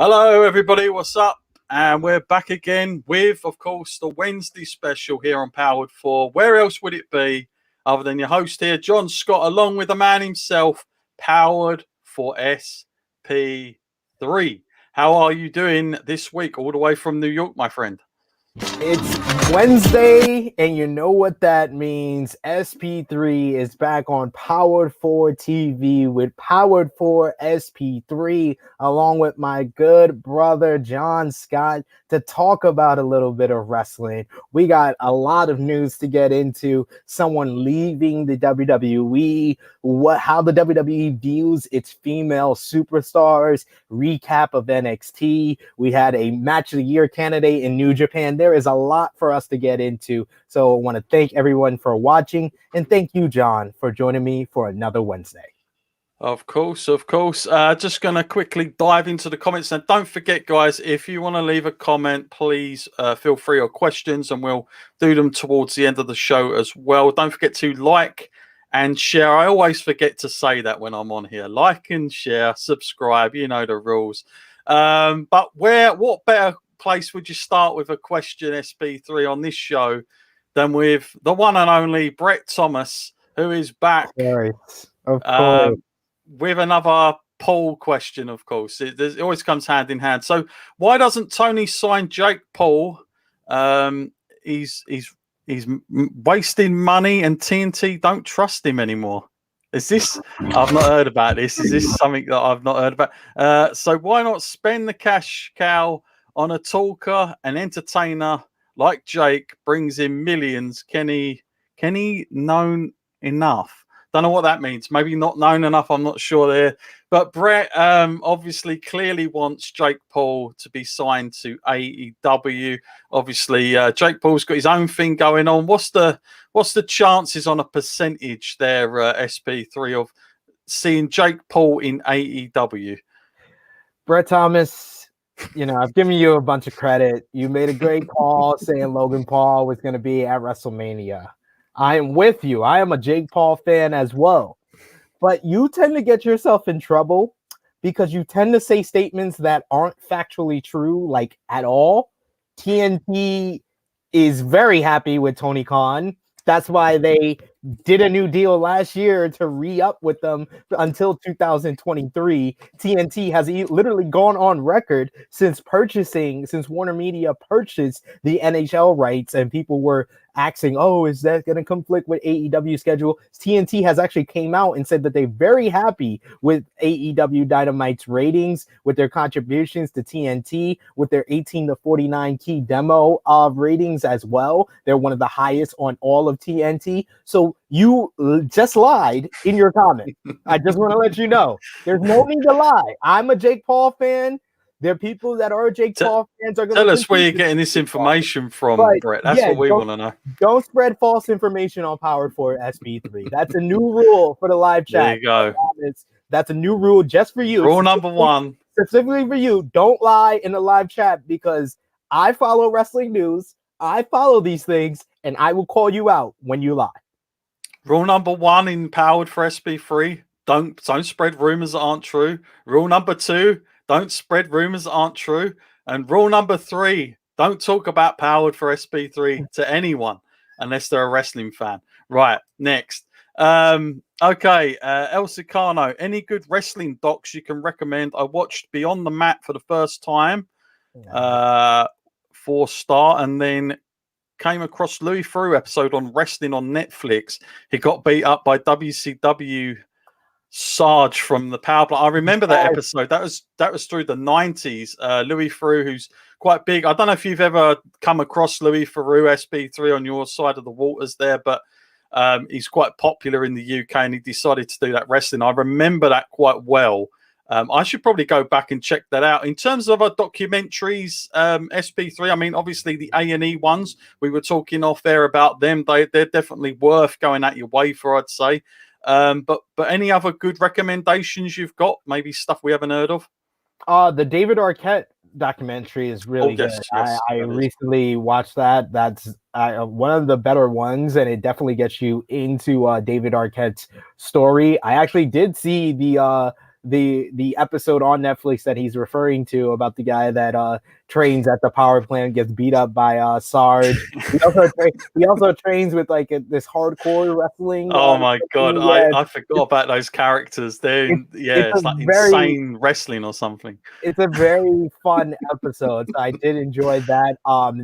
Hello, everybody. What's up? And we're back again with, of course, the Wednesday special here on Powered 4. Where else would it be other than your host here, John Scott, along with the man himself, Powered4SP3. How are you doing this week, all the way from New York, my friend? It's Wednesday, and you know what that means. SP3 is back on Powered 4 TV with Powered 4 SP3, along with my good brother John Scott, to talk about a little bit of wrestling. We got a lot of news to get into. Someone leaving the WWE, how the WWE views its female superstars, recap of NXT. We had a match of the year candidate in New Japan. There is a lot for us to get into. So I want to thank everyone for watching, and thank you, John, for joining me for another Wednesday. Of course, of course. Just going to quickly dive into the comments. And don't forget, guys, if you want to leave a comment, please feel free, or questions, and we'll do them towards the end of the show as well. Don't forget to like and share. I always forget to say that when I'm on here. Like and share, subscribe, you know the rules. But what better place would you start with a question, SP3, on this show than with the one and only Brett Thomas, who is back. Of course. With another Paul question, of course. It always comes hand in hand. So why doesn't Tony sign Jake Paul? He's wasting money, and TNT don't trust him anymore. Is this? I've not heard about this. Is this something that I've not heard about? So why not spend the cash cow on a talker, an entertainer like Jake? Brings in millions. Can he known enough? Don't know what that means. Maybe not known enough. I'm not sure there. But Brett obviously clearly wants Jake Paul to be signed to AEW. Obviously, Jake Paul's got his own thing going on. What's the chances on a percentage there, SP3, of seeing Jake Paul in AEW? Brett Thomas, I've given you a bunch of credit. You made a great call saying Logan Paul was going to be at WrestleMania. I am with you. I am a Jake Paul fan as well. But you tend to get yourself in trouble because you tend to say statements that aren't factually true, like at all. TNT is very happy with Tony Khan. That's why they did a new deal last year to re-up with them until 2023. TNT has literally gone on record since Warner Media purchased the NHL rights, and people were asking, oh, is that going to conflict with AEW schedule? TNT has actually came out and said that they're very happy with AEW Dynamite's ratings, with their contributions to TNT, with their 18 to 49 key demo of ratings as well. They're one of the highest on all of TNT. So you just lied in your comment. I just want to let you know. There's no need to lie. I'm a Jake Paul fan. There are people that are Jake Paul fans are going to tell us where you're getting this information from, Brett. That's what we want to know. Don't spread false information on Powered4 SP3. That's a new rule for the live chat. There you go. That's a new rule just for you. Rule number one. Specifically for you. Don't lie in the live chat, because I follow wrestling news. I follow these things, and I will call you out when you lie. Rule number one in Powered4SP3: don't spread rumors that aren't true. Rule number two: don't spread rumors that aren't true. And rule number three: don't talk about Powered4SP3 to anyone unless they're a wrestling fan. Right, next. Okay, El Sicano, any good wrestling docs you can recommend? I watched Beyond the Mat for the first time, 4-star, and then came across Louis Theroux episode on wrestling on Netflix. He got beat up by WCW Sarge from the Power Play. I remember that episode. That was through the 90s. Louis Theroux, who's quite big. I don't know if you've ever come across Louis Theroux, SP3, on your side of the waters there, but he's quite popular in the UK, and he decided to do that wrestling. I remember that quite well. I should probably go back and check that out. In terms of documentaries, SP3, I mean, obviously the A&E ones, we were talking off there about them. They're definitely worth going at your way for, I'd say. But any other good recommendations you've got? Maybe stuff we haven't heard of? The David Arquette documentary is really good. Yes, I recently watched that. That's one of the better ones, and it definitely gets you into David Arquette's story. I actually did see the the episode on Netflix that he's referring to about the guy that trains at the power plant, gets beat up by Sarge. He also trains with like this hardcore wrestling. Oh my god, yeah, I forgot about those characters. It's like insane wrestling or something. It's a very fun episode. So I did enjoy that.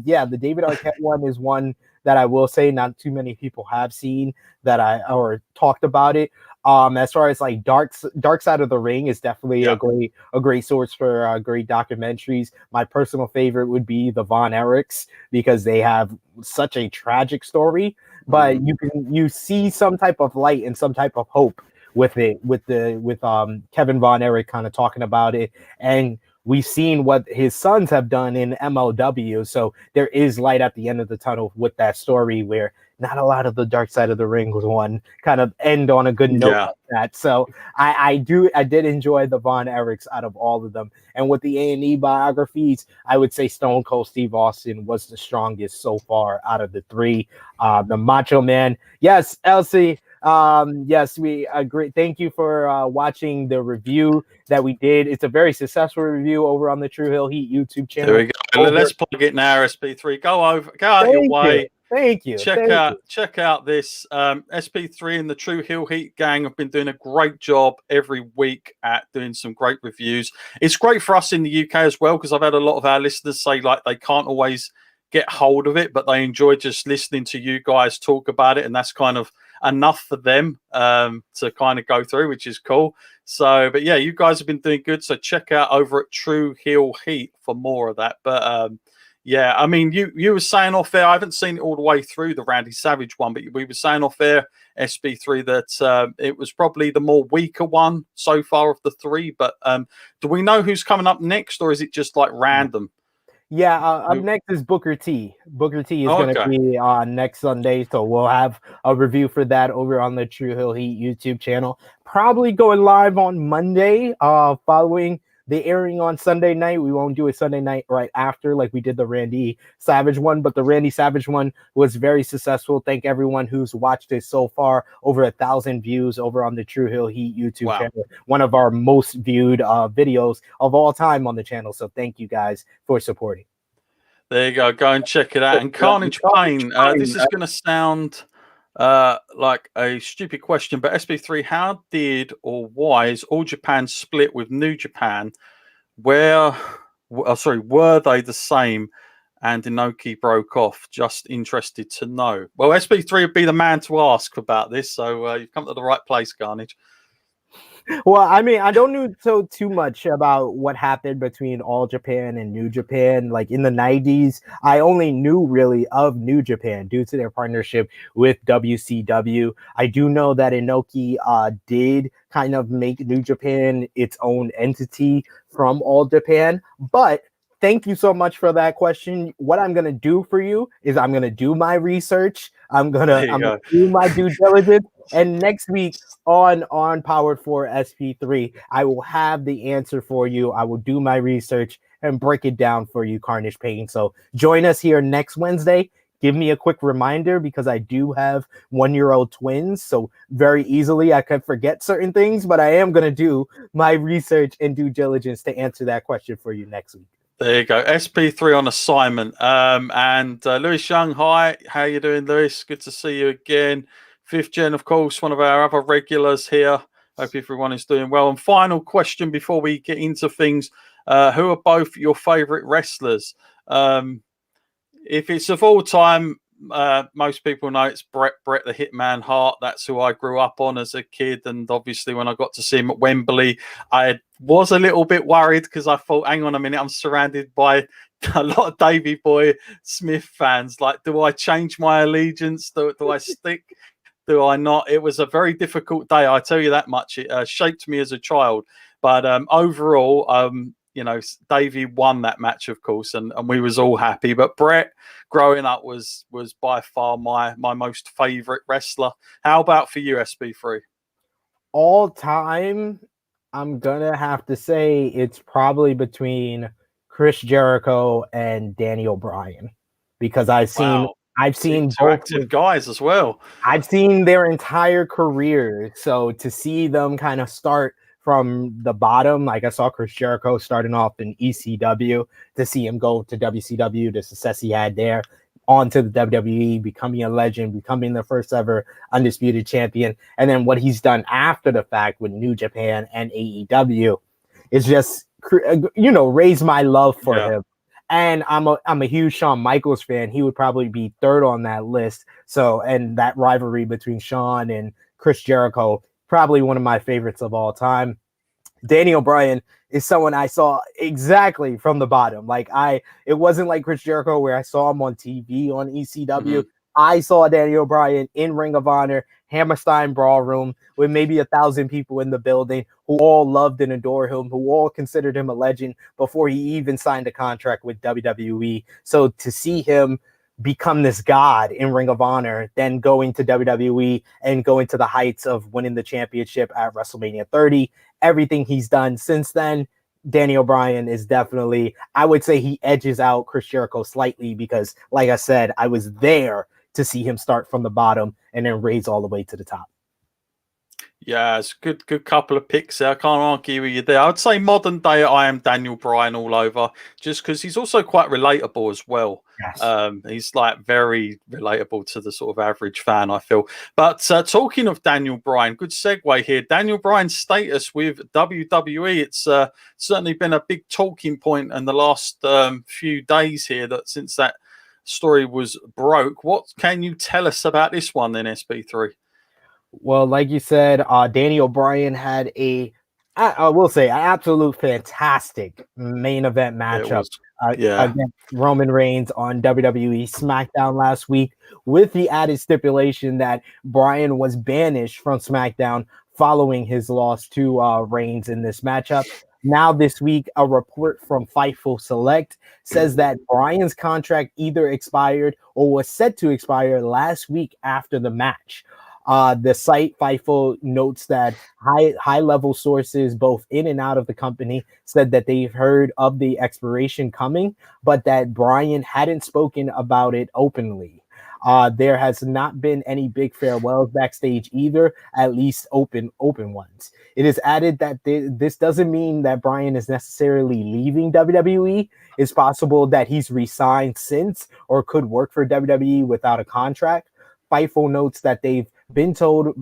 Yeah, the David Arquette one is one that I will say not too many people have seen or talked about it. As far as like Dark Side of the Ring is definitely a great source for great documentaries. My personal favorite would be the Von Erichs, because they have such a tragic story, but you see some type of light and some type of hope with it, with Kevin Von Erich kind of talking about it, and we've seen what his sons have done in MLW. So there is light at the end of the tunnel with that story, where not a lot of the Dark Side of the Ring was one kind of end on a good note like that. So I did enjoy the Von Erichs out of all of them. And with the A&E biographies, I would say Stone Cold Steve Austin was the strongest so far out of the three. The Macho Man. Yes, Elsie. Yes, we agree. Thank you for watching the review that we did. It's a very successful review over on the True Hill Heat YouTube channel. There we go. Let's plug it now, SP3. Go out your way. Thank you. Check out this SP3 and the True Hill Heat gang have been doing a great job every week at doing some great reviews. It's great for us in the UK as well, because I've had a lot of our listeners say like they can't always get hold of it, but they enjoy just listening to you guys talk about it, and that's kind of enough for them to kind of go through, which is cool. So, but yeah, you guys have been doing good. So check out over at True Hill Heat for more of that. But yeah, I mean, you were saying off air, I haven't seen it all the way through the Randy Savage one, but we were saying off air, SP3, that it was probably the more weaker one so far of the three. But do we know who's coming up next, or is it just like random? Yeah, up next is Booker T. Booker T is going to be on next Sunday, so we'll have a review for that over on the True Hill Heat YouTube channel. Probably going live on Monday, following the airing on Sunday night. We won't do it Sunday night right after like we did the Randy Savage one, but the Randy Savage one was very successful. Thank everyone who's watched it so far. Over 1,000 views over on the True Hill Heat YouTube channel. One of our most viewed videos of all time on the channel. So thank you guys for supporting. There you go. Go and check it out. And Carnage Pain, this is going to sound like a stupid question, but SP3, how did or why is All Japan split with New Japan? Were they the same and Inoki broke off? Just interested to know. Well, SP3 would be the man to ask about this, so you've come to the right place, Carnage. Well, I mean, I don't know too much about what happened between All Japan and New Japan. Like in the 90s, I only knew really of New Japan due to their partnership with WCW. I do know that Inoki did kind of make New Japan its own entity from All Japan, but thank you so much for that question. What I'm going to do for you is I'm going to do my research. I'm going to do my due diligence. And next week on Powered4 SP3, I will have the answer for you. I will do my research and break it down for you, Carnage Pain. So join us here next Wednesday. Give me a quick reminder, because I do have 1-year-old twins. So very easily I could forget certain things, but I am going to do my research and due diligence to answer that question for you next week. There you go. SP3 on assignment. And Lewis Young, hi. How you doing, Lewis? Good to see you again. Fifth Gen, of course, one of our other regulars here. Hope everyone is doing well. And final question before we get into things. Who are both your favorite wrestlers? If it's of all time, most people know it's Bret the Hitman Hart. That's who I grew up on as a kid. And obviously when I got to see him at Wembley, I was a little bit worried, because I thought, hang on a minute, I'm surrounded by a lot of Davey Boy Smith fans. Like, do I change my allegiance? Do I stick? Do I not? It was a very difficult day, I tell you that much. It shaped me as a child. But overall, you know, Davey won that match, of course, and we was all happy. But Bret, growing up, was by far my most favorite wrestler. How about for you, SP3? All time, I'm gonna have to say it's probably between Chris Jericho and Danny O'Brien, because I've seen interactive guys as well. I've seen their entire career, so to see them kind of start from the bottom. Like I saw Chris Jericho starting off in ECW, to see him go to WCW, the success he had there, onto the WWE, becoming a legend, becoming the first ever undisputed champion. And then what he's done after the fact with New Japan and AEW is just, raise my love for him. And I'm a huge Shawn Michaels fan. He would probably be third on that list. So, and that rivalry between Shawn and Chris Jericho, probably one of my favorites of all time. Danny O'Brien is someone I saw exactly from the bottom. It wasn't like Chris Jericho where I saw him on TV on ECW. Mm-hmm. I saw Danny O'Brien in Ring of Honor, Hammerstein Ballroom, with maybe 1,000 people in the building who all loved and adored him, who all considered him a legend before he even signed a contract with WWE. So to see him become this god in Ring of Honor, then going to WWE and going to the heights of winning the championship at WrestleMania 30, everything he's done since then, Danny O'Brien is definitely, I would say he edges out Chris Jericho slightly because, like I said, I was there to see him start from the bottom and then raise all the way to the top. Yeah, it's a good couple of picks there. I can't argue with you there. I would say modern day I am Daniel Bryan all over, just because he's also quite relatable as well. Yes. He's like very relatable to the sort of average fan, I feel. But talking of Daniel Bryan, good segue here. Daniel Bryan's status with WWE, it's certainly been a big talking point in the last few days here, that since that story was broke. What can you tell us about this one then, SP3? Well, like you said, Danny O'Brien had I will say, an absolute fantastic main event matchup against Roman Reigns on WWE SmackDown last week, with the added stipulation that Bryan was banished from SmackDown following his loss to Reigns in this matchup. Now this week, a report from Fightful Select says that Bryan's contract either expired or was set to expire last week after the match. The site Fightful notes that high-level sources, both in and out of the company, said that they've heard of the expiration coming, but that Bryan hadn't spoken about it openly. There has not been any big farewells backstage either, at least open ones. It is added that this doesn't mean that Bryan is necessarily leaving WWE. It's possible that he's resigned since or could work for WWE without a contract. Fightful notes that they've been told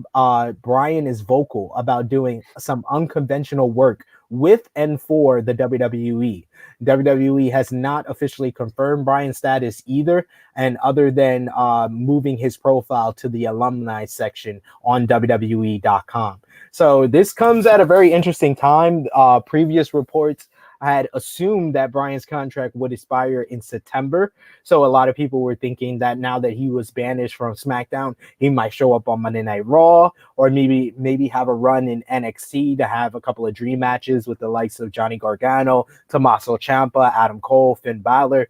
Bryan is vocal about doing some unconventional work with and for the WWE. WWE has not officially confirmed Bryan's status either, and other than moving his profile to the alumni section on WWE.com. So this comes at a very interesting time. Previous reports had assumed that Bryan's contract would expire in September. So a lot of people were thinking that now that he was banished from SmackDown, he might show up on Monday Night Raw, or maybe have a run in NXT to have a couple of dream matches with the likes of Johnny Gargano, Tommaso Ciampa, Adam Cole, Finn Balor.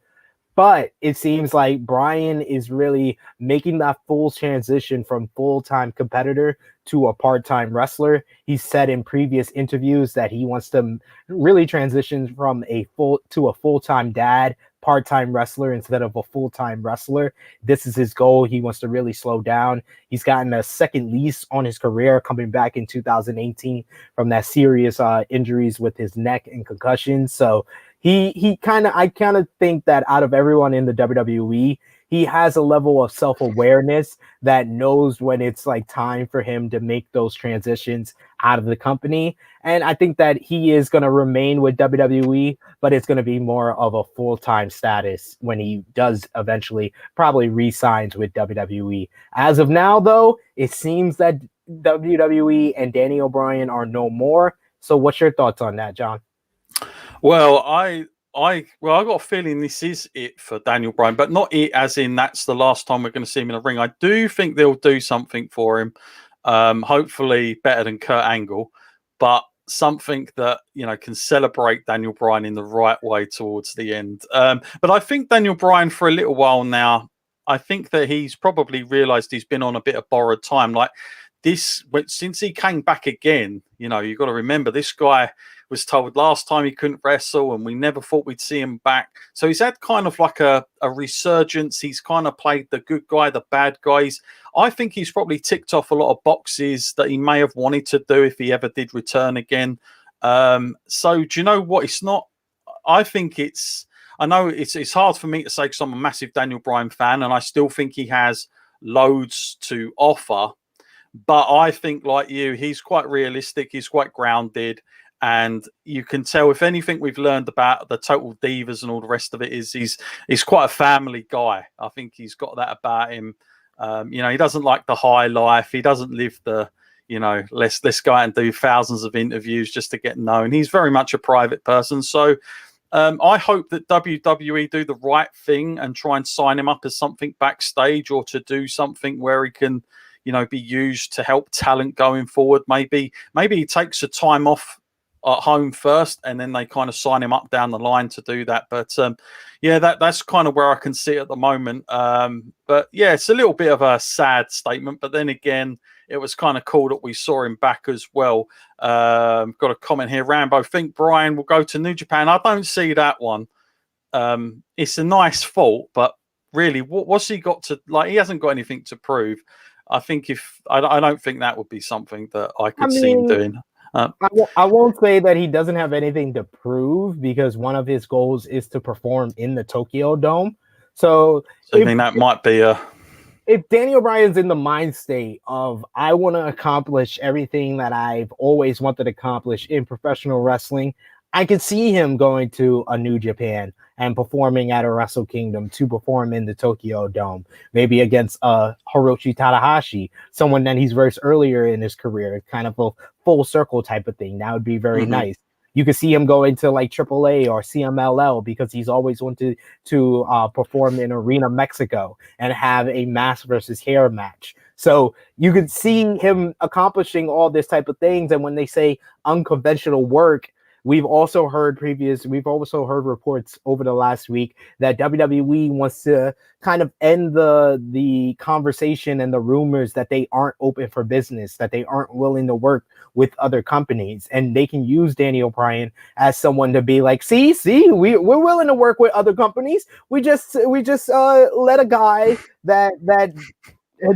But it seems like Bryan is really making that full transition from full-time competitor to a part-time wrestler. He said in previous interviews that he wants to really transition from a full-time dad, part-time wrestler instead of a full-time wrestler. This is his goal. He wants to really slow down. He's gotten a second lease on his career coming back in 2018 from that serious injuries with his neck and concussions. So I kind of think that out of everyone in the WWE, he has a level of self-awareness that knows when it's like time for him to make those transitions out of the company. And I think that he is going to remain with WWE, but it's going to be more of a full-time status when he does eventually probably re-signs with WWE. As of now, though, it seems that WWE and Danny O'Brien are no more. So what's your thoughts on that, John? Well, I got a feeling this is it for Daniel Bryan, but not it as in that's the last time we're going to see him in a ring. I do think they'll do something for him, hopefully better than Kurt Angle, but something that can celebrate Daniel Bryan in the right way towards the end. But I think Daniel Bryan for a little while now, I think that he's probably realised he's been on a bit of borrowed time. Like since he came back again, you know, you've got to remember this guy was told last time he couldn't wrestle, and we never thought we'd see him back. So he's had kind of like a resurgence. He's kind of played the good guy, the bad guys. I think he's probably ticked off a lot of boxes that he may have wanted to do if he ever did return again. So do you know what? It's not. I think I know it's hard for me to say because I'm a massive Daniel Bryan fan, and I still think he has loads to offer. But I think, like you, he's quite realistic. He's quite grounded. And you can tell, if anything we've learned about the Total Divas and all the rest of it, is he's quite a family guy. I think he's got that about him. You know, he doesn't like the high life. He doesn't live the, you know, let's go out and do thousands of interviews just to get known. He's very much a private person. So I hope that WWE do the right thing and try and sign him up as something backstage, or to do something where he can, you know, be used to help talent going forward. Maybe he takes a time off at home first, and then they kind of sign him up down the line to do that. But yeah, that's kind of where I can see it at the moment. But yeah, it's a little bit of a sad statement, but then again, it was kind of cool that we saw him back as well. Got a comment here, Rambo, think Brian will go to New Japan. I don't see that one. It's a nice thought, but really, what's he got to, like, he hasn't got anything to prove. I think I don't think that would be something that I could see him doing. I won't say that he doesn't have anything to prove, because one of his goals is to perform in the Tokyo Dome. So I think that might be if Daniel Bryan's in the mind state of, I want to accomplish everything that I've always wanted to accomplish in professional wrestling, I could see him going to a New Japan and performing at a Wrestle Kingdom to perform in the Tokyo Dome, maybe against Hiroshi Tanahashi, someone that he's versed earlier in his career, kind of a full circle type of thing. That would be very nice. You could see him going to like AAA or CMLL, because he's always wanted to perform in Arena Mexico and have a mask versus hair match. So you could see him accomplishing all this type of things. And when they say unconventional work, we've also heard reports over the last week that WWE wants to kind of end the conversation and the rumors that they aren't open for business, that they aren't willing to work with other companies, and they can use Daniel Bryan as someone to be like, see, we're willing to work with other companies. We just let a guy that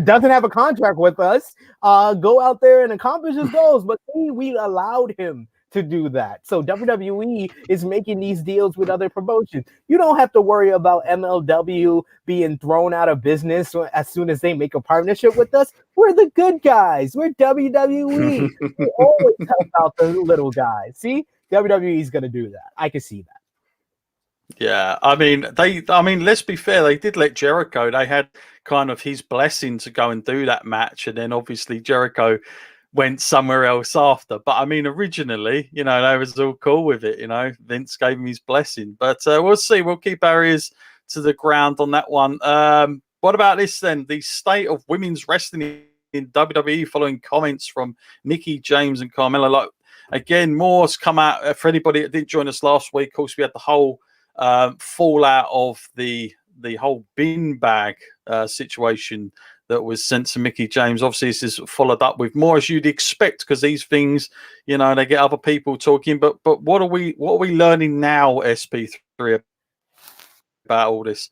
doesn't have a contract with us go out there and accomplish his goals, but we allowed him to do that. So WWE is making these deals with other promotions. You don't have to worry about MLW being thrown out of business as soon as they make a partnership with us. We're the good guys. We're WWE. We always help out the little guys. See, WWE is going to do that. I can see that. Yeah, I mean, let's be fair. They did let Jericho. They had kind of his blessing to go and do that match, and then obviously Jericho went somewhere else after. But I mean, originally, you know, they was all cool with it. You know, Vince gave him his blessing. But we'll see. We'll keep our ears to the ground on that one. What about this then? The state of women's wrestling in WWE, following comments from Mickie James and Carmella. Like, again, more's come out for anybody that didn't join us last week. Of course, we had the whole fallout of the whole bin bag situation that was sent to Mickie James. Obviously, this is followed up with more, as you'd expect, because these things, you know, they get other people talking. But what are we learning now, SP3, about all this?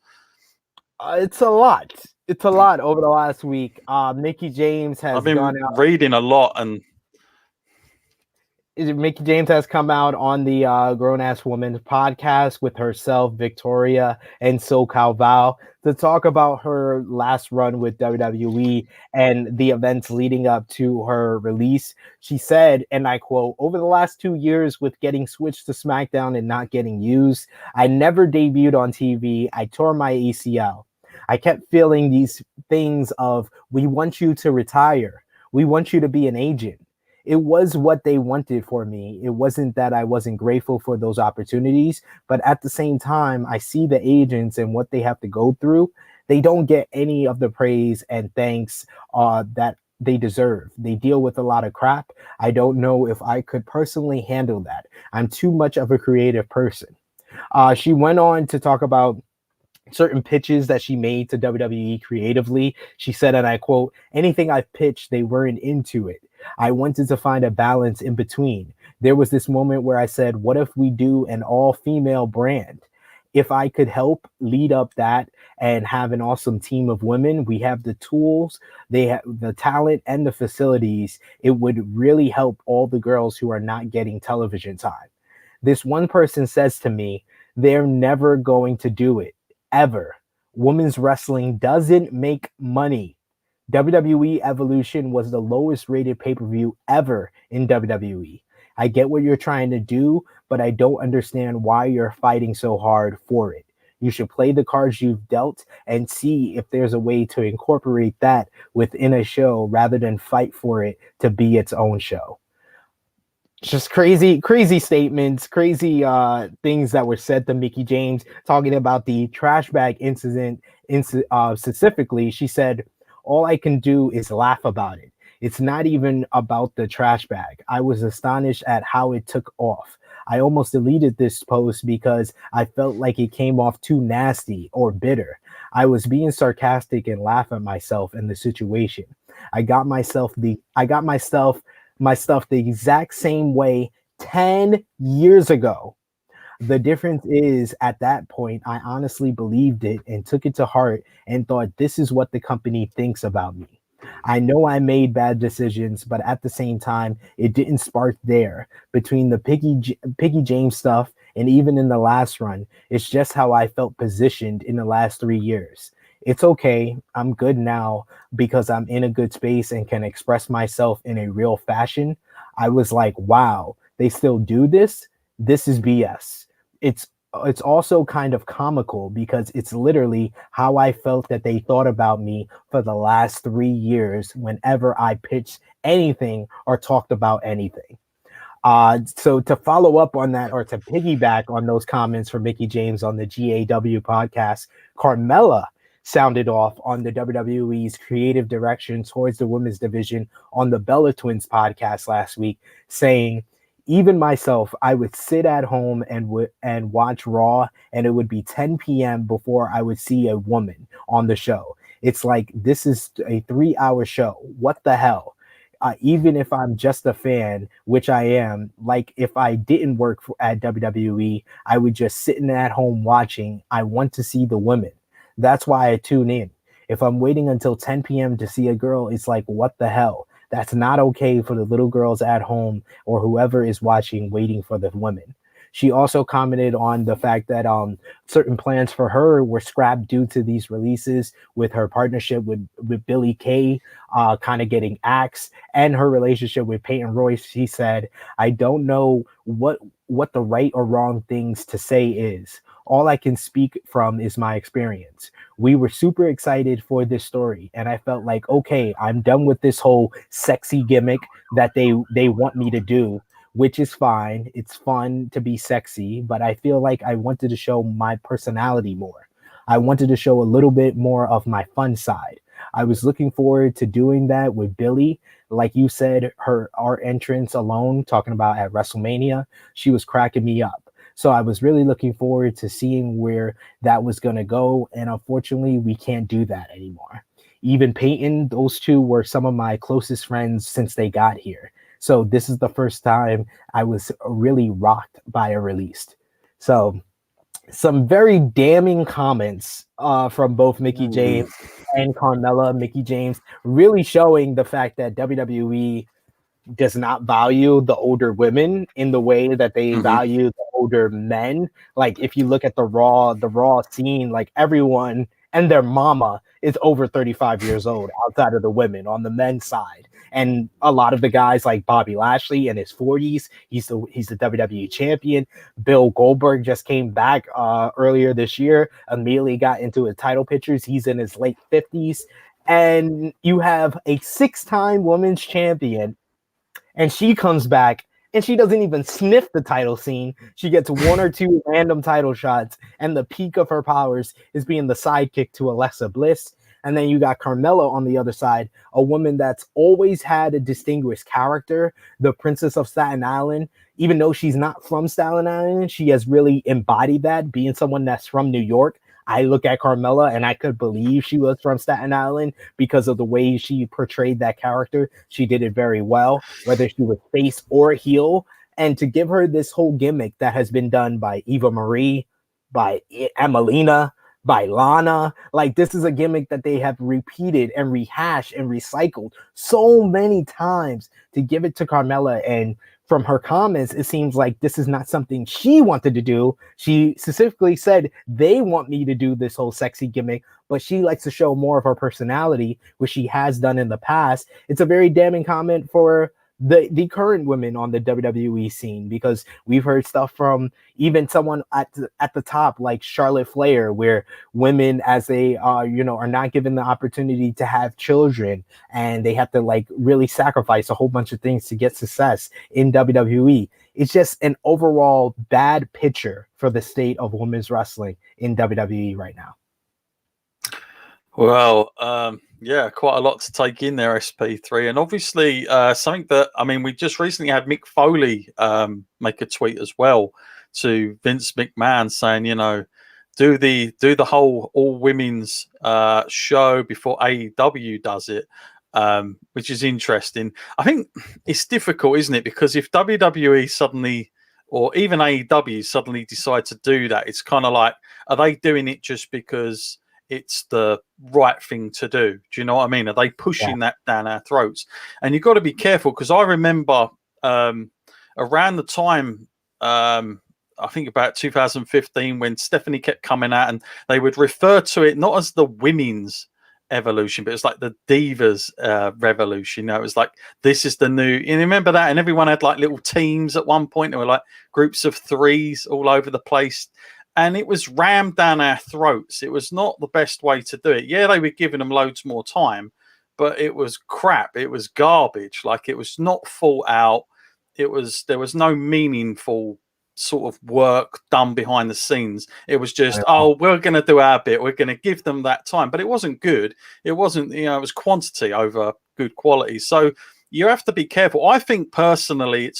It's a lot. It's a lot over the last week. Mickie James has reading a lot, and Mickie James has come out on the Grown Ass Woman podcast with herself, Victoria, and SoCal Val to talk about her last run with WWE and the events leading up to her release. She said, and I quote, "Over the last 2 years with getting switched to SmackDown and not getting used, I never debuted on TV. I tore my ACL. I kept feeling these things of, we want you to retire. We want you to be an agent. It was what they wanted for me. It wasn't that I wasn't grateful for those opportunities, but at the same time, I see the agents and what they have to go through. They don't get any of the praise and thanks that they deserve. They deal with a lot of crap. I don't know if I could personally handle that. I'm too much of a creative person." She went on to talk about certain pitches that she made to WWE creatively. She said, and I quote, "Anything I've pitched, they weren't into it. I wanted to find a balance in between. There was this moment where I said, what if we do an all-female brand? If I could help lead up that and have an awesome team of women, we have the tools, they have the talent and the facilities. It would really help all the girls who are not getting television time." This one person says to me, they're never going to do it, ever. Women's wrestling doesn't make money. WWE Evolution was the lowest rated pay-per-view ever in WWE. I get what you're trying to do, but I don't understand why you're fighting so hard for it. You should play the cards you've dealt and see if there's a way to incorporate that within a show rather than fight for it to be its own show. Just crazy statements, crazy things that were said to Mickie James, talking about the trash bag incident. Specifically, she said, "All I can do is laugh about it. It's not even about the trash bag. I was astonished at how it took off. I almost deleted this post because I felt like it came off too nasty or bitter. I was being sarcastic and laugh at myself and the situation. I got my stuff the exact same way 10 years ago. The difference is at that point, I honestly believed it and took it to heart and thought this is what the company thinks about me. I know I made bad decisions, but at the same time, it didn't spark there. Between the Mickie James stuff and even in the last run, it's just how I felt positioned in the last 3 years. It's okay. I'm good now because I'm in a good space and can express myself in a real fashion." I was like, wow, they still do this? This is BS. It's also kind of comical because it's literally how I felt that they thought about me for the last 3 years whenever I pitched anything or talked about anything. So to follow up on that, or to piggyback on those comments from Mickie James on the GAW podcast, Carmella sounded off on the WWE's creative direction towards the women's division on the Bella Twins podcast last week, saying, "Even myself, I would sit at home and watch Raw, and it would be 10 p.m. before I would see a woman on the show. It's like, this is a 3-hour show. What the hell? Even if I'm just a fan, which I am, like if I didn't work at WWE, I would just sitting at home watching. I want to see the women. That's why I tune in. If I'm waiting until 10 p.m. to see a girl, it's like, what the hell? That's not okay for the little girls at home or whoever is watching, waiting for the women." She also commented on the fact that certain plans for her were scrapped due to these releases, with her partnership with Billy Kay kind of getting axed, and her relationship with Peyton Royce. She said, "I don't know what the right or wrong things to say is. All I can speak from is my experience. We were super excited for this story, and I felt like, okay, I'm done with this whole sexy gimmick that they want me to do, which is fine. It's fun to be sexy, but I feel like I wanted to show my personality more. I wanted to show a little bit more of my fun side. I was looking forward to doing that with Billy. Like you said, our entrance alone, talking about at WrestleMania, she was cracking me up. So I was really looking forward to seeing where that was going to go. And unfortunately, we can't do that anymore. Even Peyton, those two were some of my closest friends since they got here. So this is the first time I was really rocked by a release." So some very damning comments from both Mickie James and Carmella. Mickie James really showing the fact that WWE does not value the older women in the way that they value the older men. Like if you look at the Raw scene, like everyone and their mama is over 35 years old outside of the women on the men's side. And a lot of the guys like Bobby Lashley in his 40s, he's the WWE champion. Bill Goldberg just came back earlier this year, immediately got into his title pictures. He's in his late 50s. And you have a 6-time women's champion, and she comes back and she doesn't even sniff the title scene. She gets 1 or 2 random title shots, and the peak of her powers is being the sidekick to Alexa Bliss. And then you got Carmella on the other side, a woman that's always had a distinguished character, the Princess of Staten Island. Even though she's not from Staten Island, she has really embodied that, being someone that's from New York. I look at Carmella and I could believe she was from Staten Island because of the way she portrayed that character. She did it very well, whether she was face or heel. And to give her this whole gimmick that has been done by Eva Marie, by Emelina, by Lana, like this is a gimmick that they have repeated and rehashed and recycled so many times to give it to Carmella. And from her comments, it seems like this is not something she wanted to do. She specifically said, they want me to do this whole sexy gimmick, but she likes to show more of her personality, which she has done in the past. It's a very damning comment for the current women on the WWE scene, because we've heard stuff from even someone at the top like Charlotte Flair, where women, as they are not given the opportunity to have children, and they have to like really sacrifice a whole bunch of things to get success in WWE. It's just an overall bad picture for the state of women's wrestling in WWE right now. Well, yeah, quite a lot to take in there, SP3. And obviously, something that, I mean, we just recently had Mick Foley make a tweet as well to Vince McMahon saying, do the whole all women's show before AEW does it, which is interesting. I think it's difficult, isn't it? Because if WWE suddenly, or even AEW suddenly decide to do that, it's kind of like, are they doing it just because it's the right thing to do? Do you know what I mean? Are they pushing that down our throats? And you've got to be careful, because I remember around the time, I think about 2015, when Stephanie kept coming out and they would refer to it not as the women's evolution, but it's like the divas revolution. It was like, this is the new, and remember that? And everyone had like little teams at one point. There were like groups of threes all over the place. And it was rammed down our throats. It was not the best way to do it. Yeah, they were giving them loads more time, but it was crap. It was garbage. Like, it was not thought out. There was no meaningful sort of work done behind the scenes. It was just, oh, we're going to do our bit. We're going to give them that time. But it wasn't good. It wasn't, it was quantity over good quality. So you have to be careful. I think personally,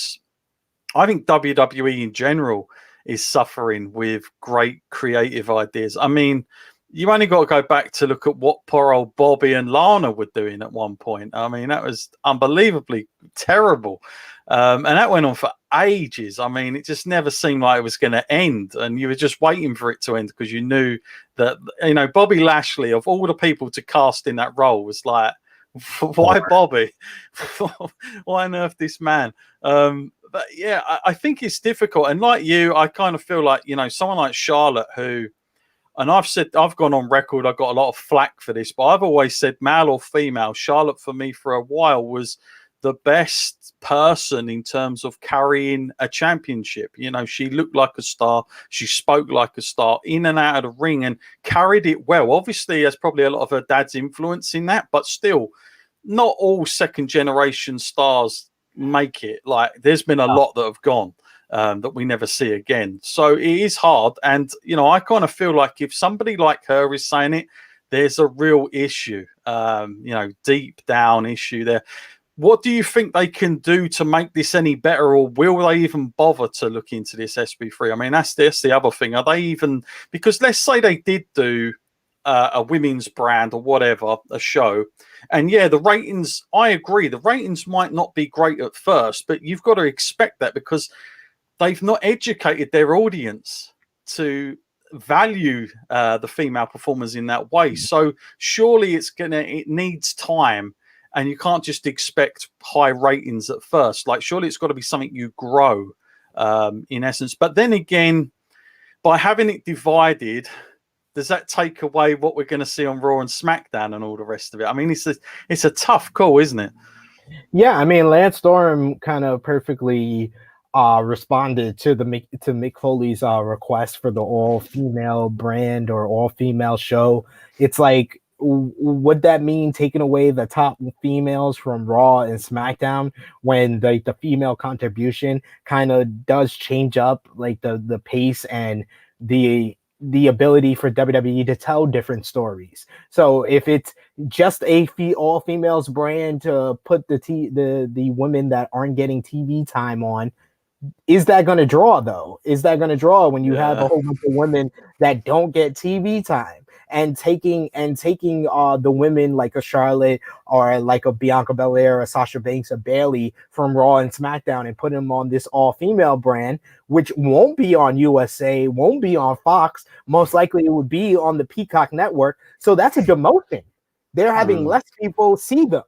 I think WWE in general is suffering with great creative ideas. I mean, you only got to go back to look at what poor old Bobby and Lana were doing at one point. I mean, that was unbelievably terrible. And that went on for ages. I mean, it just never seemed like it was going to end. And you were just waiting for it to end, because you knew that, Bobby Lashley, of all the people to cast in that role, was like, why Bobby? Why on earth this man? But yeah, I think it's difficult. And like you, I kind of feel like, someone like Charlotte, who, and I've gone on record, I've got a lot of flack for this, but I've always said, male or female, Charlotte for me for a while was the best person in terms of carrying a championship. She looked like a star. She spoke like a star, in and out of the ring, and carried it well. Obviously, there's probably a lot of her dad's influence in that, but still, not all second generation stars make it. Like, there's been a lot that have gone that we never see again. So it is hard. And, I kind of feel like if somebody like her is saying it, there's a real issue, deep down issue there. What do you think they can do to make this any better, or will they even bother to look into this SP3? I mean, that's the other thing. Are they even, because let's say they did do a women's brand or whatever, a show, and yeah, the ratings, I agree, the ratings might not be great at first, but you've got to expect that, because they've not educated their audience to value the female performers in that way. So surely it needs time, and you can't just expect high ratings at first. Like, surely it's got to be something you grow in essence. But then again, by having it divided, does that take away what we're going to see on Raw and SmackDown and all the rest of it? I mean, it's a tough call, isn't it? Yeah, I mean, Lance Storm kind of perfectly responded to Mick Foley's request for the all-female brand or all-female show. It's like, would that mean taking away the top females from Raw and SmackDown, when the female contribution kind of does change up like the pace and the ability for WWE to tell different stories? So if it's just a all females brand to put the women that aren't getting TV time on, Is that going to draw though? Is that going to draw when you have a whole bunch of women that don't get TV time and taking the women like a Charlotte or like a Bianca Belair, a Sasha Banks, a Bailey from Raw and SmackDown and put them on this all-female brand, which won't be on USA, won't be on Fox. Most likely it would be on the Peacock network. So that's a demotion. They're having less people see them.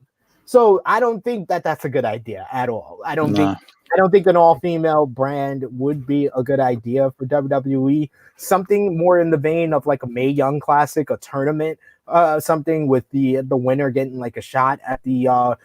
So I don't think that that's a good idea at all. I don't think an all-female brand would be a good idea for WWE. Something more in the vein of like a Mae Young Classic, a tournament, something with the winner getting like a shot at the Raw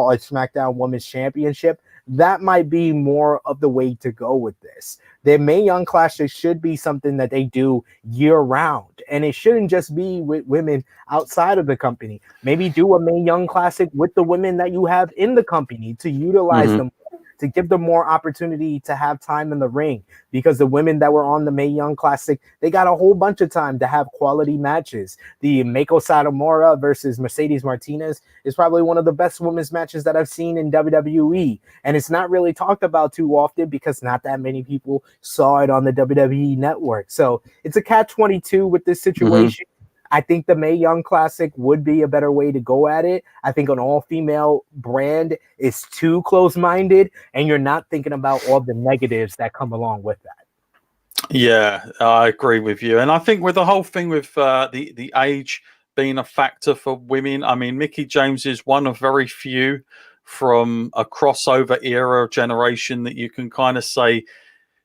or SmackDown Women's Championship. That might be more of the way to go with this. The Mae Young Classic should be something that they do year-round, and it shouldn't just be with women outside of the company. Maybe do a Mae Young Classic with the women that you have in the company to utilize them, to give them more opportunity to have time in the ring, because the women that were on the Mae Young Classic, they got a whole bunch of time to have quality matches. The Meiko Satomura versus Mercedes Martinez is probably one of the best women's matches that I've seen in WWE, and it's not really talked about too often because not that many people saw it on the WWE network. So it's a catch-22 with this situation. I think the Mae Young Classic would be a better way to go at it. I think an all-female brand is too close-minded, and you're not thinking about all the negatives that come along with that. Yeah, I agree with you. And I think with the whole thing with the age being a factor for women, I mean, Mickie James is one of very few from a crossover era generation that you can kind of say,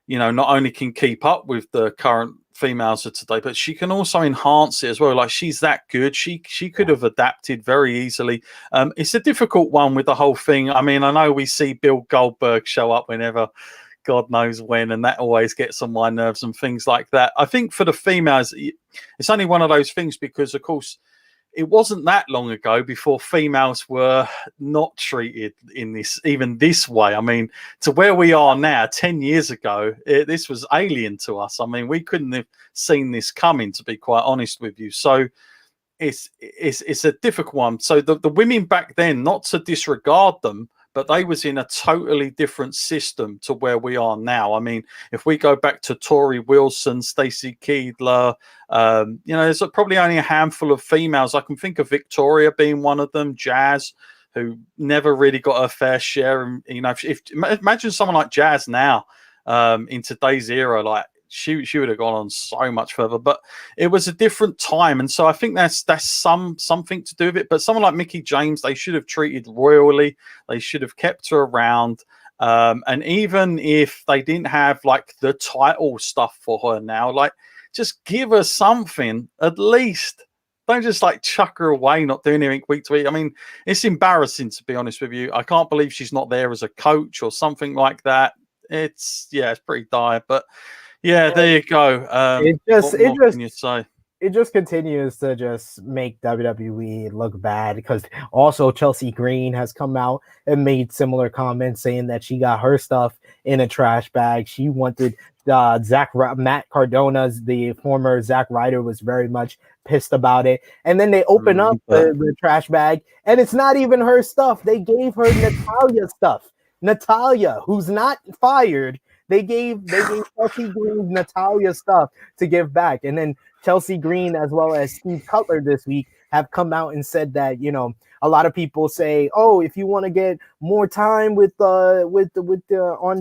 you know, not only can keep up with the current females of today, but she can also enhance it as well. Like, she's that good. She could have adapted very easily. It's a difficult one with the whole thing. I mean, I know we see Bill Goldberg show up whenever, God knows when, and that always gets on my nerves and things like that. I think for the females, it's only one of those things because, of course, it wasn't that long ago before females were not treated in this way. I mean, to where we are now, 10 years ago, this was alien to us. I mean, we couldn't have seen this coming, to be quite honest with you. So it's a difficult one. So the women back then, not to disregard them, but they was in a totally different system to where we are now. I mean, if we go back to Tori Wilson, Stacy Keibler, you know, there's probably only a handful of females. I can think of Victoria being one of them, Jazz, who never really got a fair share. And, you know, if imagine someone like Jazz now in today's era, like, she would have gone on so much further, but it was a different time, and so I think that's something to do with it. But someone like Mickie James, they should have treated royally. They should have kept her around, and even if they didn't have like the title stuff for her now, like, just give her something at least. Don't just like chuck her away, not doing anything week to week. I mean, it's embarrassing, to be honest with you. I can't believe she's not there as a coach or something like that. It's pretty dire, but. Yeah, there you go. What can you say? It just continues to just make WWE look bad, because also Chelsea Green has come out and made similar comments saying that she got her stuff in a trash bag. She wanted Matt Cardona's, the former Zack Ryder, was very much pissed about it. And then they open up the trash bag, and it's not even her stuff. They gave her Natalya stuff. Natalya, who's not fired. They gave Chelsea Green Natalya stuff to give back. And then Chelsea Green, as well as Steve Cutler this week, have come out and said that, you know, a lot of people say, oh, if you want to get more time with on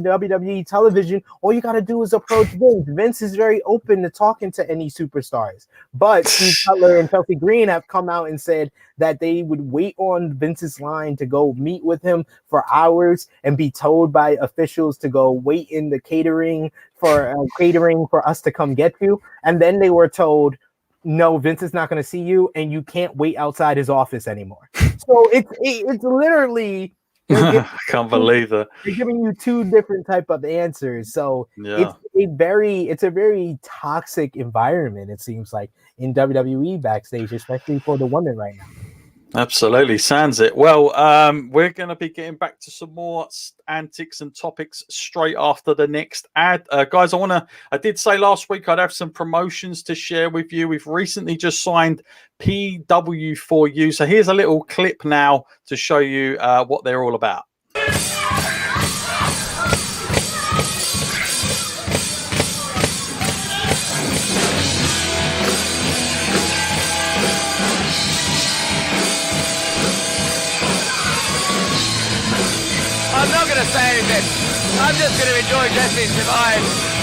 WWE television, all you got to do is approach Vince. Vince is very open to talking to any superstars. But Steve Cutler and Chelsea Green have come out and said that they would wait on Vince's line to go meet with him for hours and be told by officials to go wait in the catering for us to come get you. And then they were told, no, Vince is not going to see you, and you can't wait outside his office anymore. So it's literally, I can't believe that they're giving you two different type of answers. So it's a very toxic environment, it seems like, in WWE backstage, especially for the women right now. Absolutely, sounds it. Well, we're going to be getting back to some more antics and topics straight after the next ad. Guys, I did say last week I'd have some promotions to share with you. We've recently just signed PW4U. So here's a little clip now to show you what they're all about. going to say anything. I'm just going to enjoy Jesse's demise.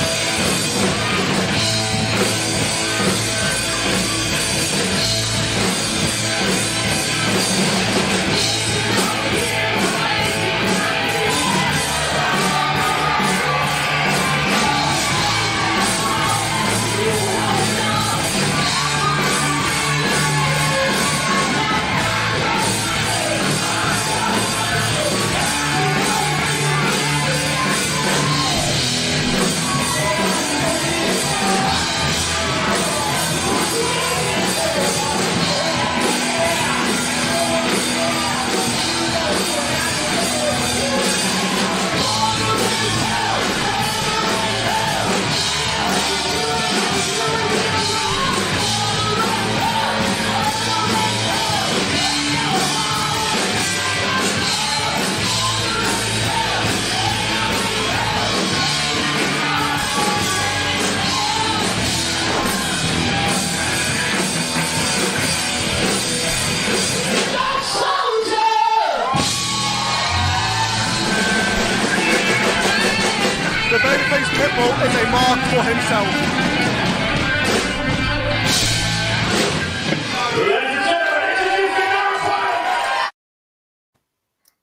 The babyface Pitbull is a mark for himself.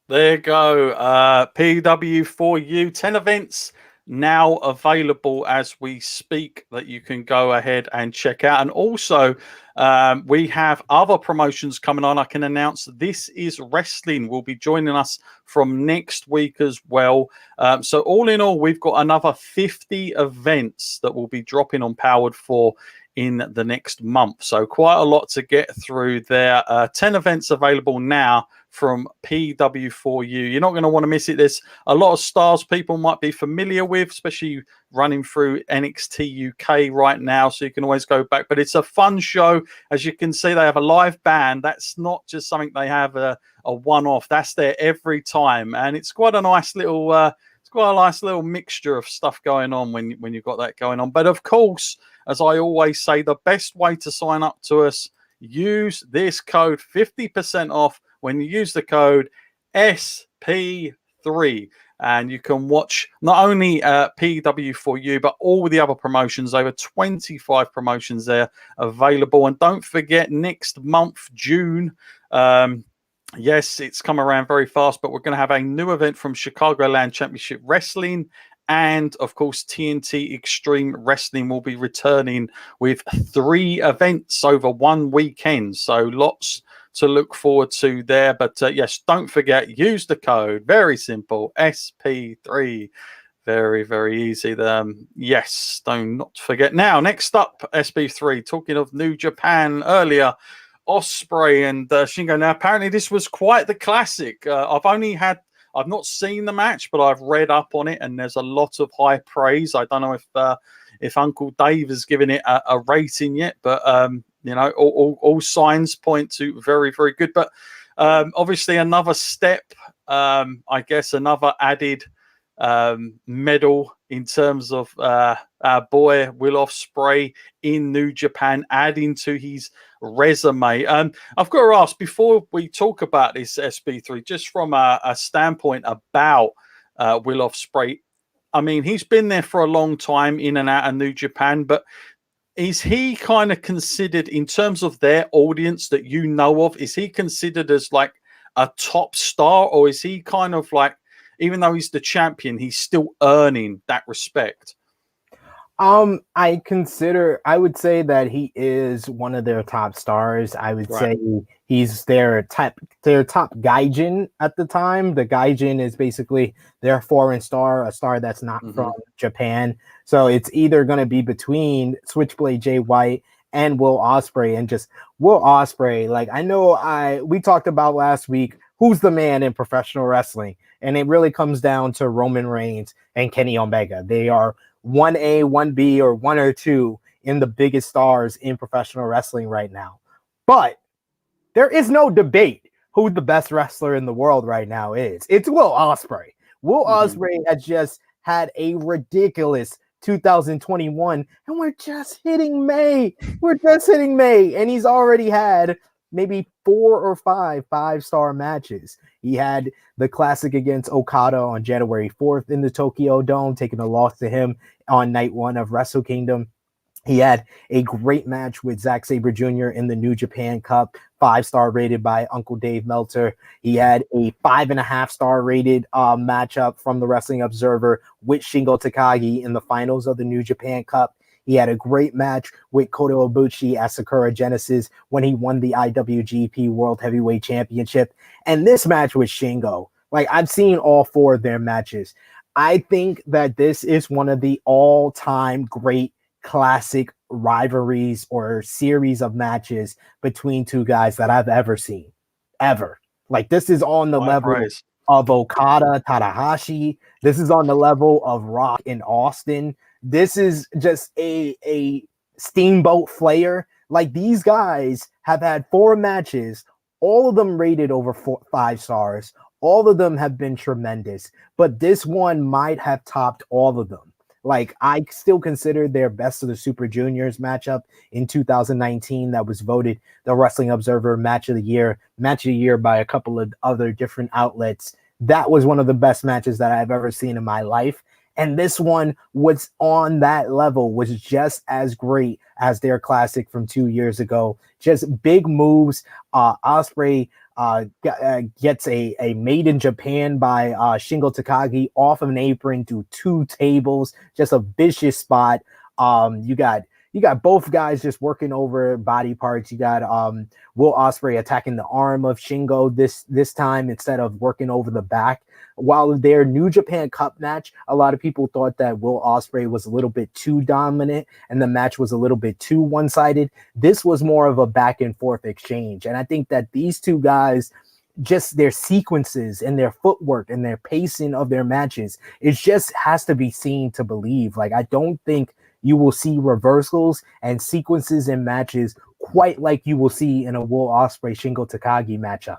There you go. PW4U 10 events now available as we speak that you can go ahead and check out. And also, we have other promotions coming on. I can announce This Is Wrestling will be joining us from next week as well. So all in all, we've got another 50 events that will be dropping on Powered 4 in the next month. So quite a lot to get through there. 10 events available now from PW4U. You're not going to want to miss it. There's a lot of stars people might be familiar with, especially running through NXT UK right now. So you can always go back. But it's a fun show. As you can see, they have a live band. That's not just something they have a one-off. That's there every time. And it's quite a nice little mixture of stuff going on when you've got that going on. But of course, as I always say, the best way to sign up to us, use this code 50% off when you use the code SP3. And you can watch not only PW4U, but all the other promotions, over 25 promotions there available. And don't forget, next month, June, yes, it's come around very fast, but we're going to have a new event from Chicagoland Championship Wrestling. And, of course, TNT Extreme Wrestling will be returning with 3 events over one weekend. So lots to look forward to there. But, yes, don't forget, use the code. Very simple, SP3. Very, very easy. Yes, don't not forget. Now, next up, SP3, talking of New Japan earlier, Ospreay and Shingo. Now, apparently this was quite the classic. I've not seen the match, but I've read up on it, and there's a lot of high praise. I don't know if Uncle Dave has given it a rating yet, but you know, all signs point to very, very good. But obviously, another step, I guess, another added medal in terms of our boy Will Ospreay in New Japan, adding to his resume. I've got to ask, before we talk about this SP3, just from a standpoint about Will Ospreay, I mean, he's been there for a long time in and out of New Japan, but is he kind of considered, in terms of their audience that you know of, is he considered as like a top star, or is he kind of like, even though he's the champion, he's still earning that respect? I would say that he is one of their top stars. I would say he's their top gaijin at the time. The gaijin is basically their foreign star, a star that's not from Japan. So it's either going to be between Switchblade Jay White and Will Ospreay, and just Will Ospreay. Like, I know we talked about last week, who's the man in professional wrestling, and it really comes down to Roman Reigns and Kenny Omega. They are 1A, 1B, or 1 or 2 in the biggest stars in professional wrestling right now. But there is no debate who the best wrestler in the world right now is. It's Will Ospreay. Will Ospreay has just had a ridiculous 2021, and we're just hitting May. And he's already had maybe 4 or 5 5-star matches. He had the classic against Okada on January 4th in the Tokyo Dome, taking a loss to him on night 1 of Wrestle Kingdom. He had a great match with Zack Sabre Jr. in the New Japan Cup, 5-star rated by Uncle Dave Meltzer. He had a 5.5-star rated matchup from the Wrestling Observer with Shingo Takagi in the finals of the New Japan Cup. He had a great match with Kota Ibushi at Sakura Genesis when he won the IWGP World Heavyweight Championship. And this match with Shingo, like, I've seen all 4 of their matches. I think that this is one of the all-time great classic rivalries or series of matches between 2 guys that I've ever seen. Ever. Like, this is on the level of Okada, Tanahashi. This is on the level of Rock and Austin. This is just a Steamboat Flair. Like, these guys have had 4 matches, all of them rated over 5 stars. All of them have been tremendous, but this one might have topped all of them. Like, I still consider their Best of the Super Juniors matchup in 2019 that was voted the Wrestling Observer match of the year by a couple of other different outlets. That was one of the best matches that I've ever seen in my life. And this one was on that level, was just as great as their classic from 2 years ago. Just big moves. Ospreay gets a made in Japan by Shingo Takagi off of an apron to 2 tables. Just a vicious spot. You got both guys just working over body parts. You got Will Ospreay attacking the arm of Shingo this time instead of working over the back. While their New Japan Cup match, a lot of people thought that Will Ospreay was a little bit too dominant and the match was a little bit too one-sided. This was more of a back and forth exchange. And I think that these 2 guys, just their sequences and their footwork and their pacing of their matches, it just has to be seen to believe. Like, I don't think you will see reversals and sequences in matches quite like you will see in a Will Ospreay Shingo Takagi matchup.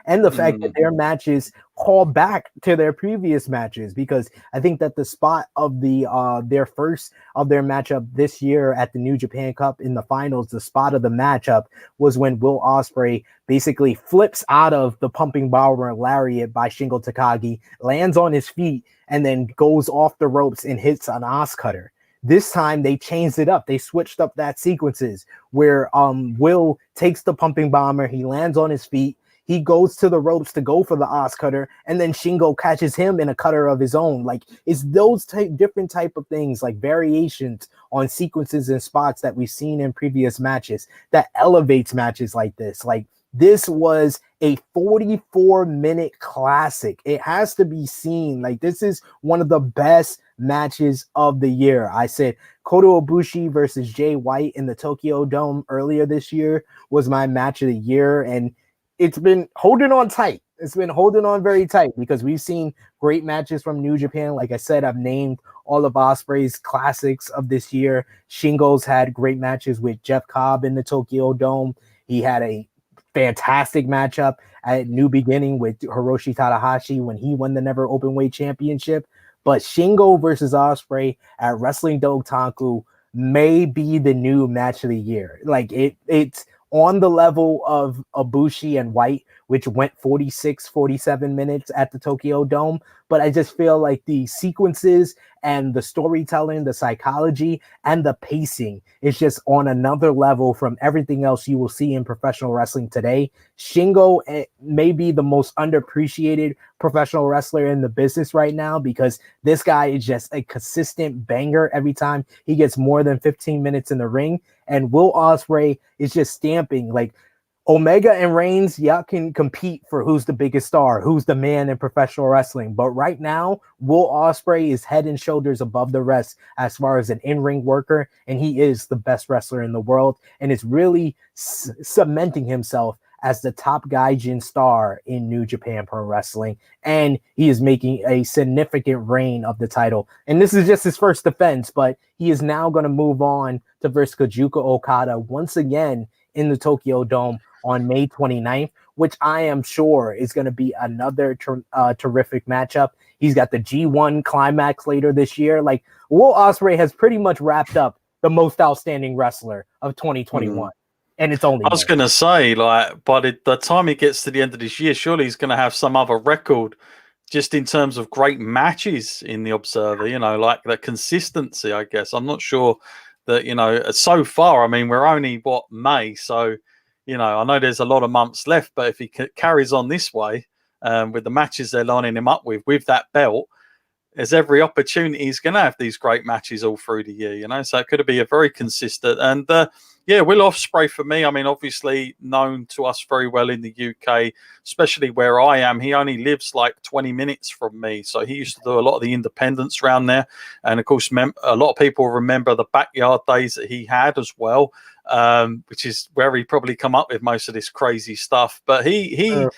And the fact that their matches call back to their previous matches, because I think that the spot of their first of their matchup this year at the New Japan Cup in the finals, the spot of the matchup was when Will Ospreay basically flips out of the pumping bomber lariat by Shingo Takagi, lands on his feet, and then goes off the ropes and hits an Os Cutter. This time they changed it up. They switched up that sequences where Will takes the pumping bomber, he lands on his feet, he goes to the ropes to go for the Os Cutter, and then Shingo catches him in a cutter of his own. Like, it's those different type of things, like variations on sequences and spots that we've seen in previous matches that elevates matches like this. Like, this was a 44-minute classic. It has to be seen. Like, this is one of the best matches of the year. I said Kota Ibushi versus Jay White in the Tokyo Dome earlier this year was my match of the year, and it's been holding on tight. It's been holding on very tight because we've seen great matches from New Japan. Like I said, I've named all of Ospreay's classics of this year. Shingo's had great matches with Jeff Cobb in the Tokyo Dome. He had a fantastic matchup at New Beginning with Hiroshi Tanahashi when he won the Never Openweight Championship. But Shingo versus Ospreay at Wrestling Doktaku may be the new match of the year. Like, it's on the level of Ibushi and White, which went 46-47 minutes at the Tokyo Dome. But I just feel like the sequences and the storytelling, the psychology, and the pacing is just on another level from everything else you will see in professional wrestling today. Shingo may be the most underappreciated professional wrestler in the business right now because this guy is just a consistent banger every time he gets more than 15 minutes in the ring. And Will Ospreay is just stamping, like, Omega and Reigns, y'all can compete for who's the biggest star, who's the man in professional wrestling. But right now, Will Ospreay is head and shoulders above the rest as far as an in-ring worker, and he is the best wrestler in the world, and is really cementing himself as the top gaijin star in New Japan Pro Wrestling, and he is making a significant reign of the title. And this is just his first defense, but he is now going to move on to versus Kazuchika Okada once again in the Tokyo Dome on May 29th, which I am sure is going to be another terrific matchup. He's got the G1 climax later this year. Like, Will Ospreay has pretty much wrapped up the most outstanding wrestler of 2021. and it's only. I was going to say, like, by the time he gets to the end of this year, surely he's going to have some other record just in terms of great matches in the Observer, you know, like the consistency, I guess. I'm not sure that, you know, so far, I mean, we're only, May? So, you know, I know there's a lot of months left, but if he carries on this way with the matches they're lining him up with that belt, there's every opportunity he's going to have these great matches all through the year, you know. So it could be a very consistent. And yeah, Will Ospreay for me, I mean, obviously known to us very well in the UK, especially where I am. He only lives like 20 minutes from me. So he used to do a lot of the independents around there. And of course, a lot of people remember the backyard days that he had as well, which is where he probably come up with most of this crazy stuff. But he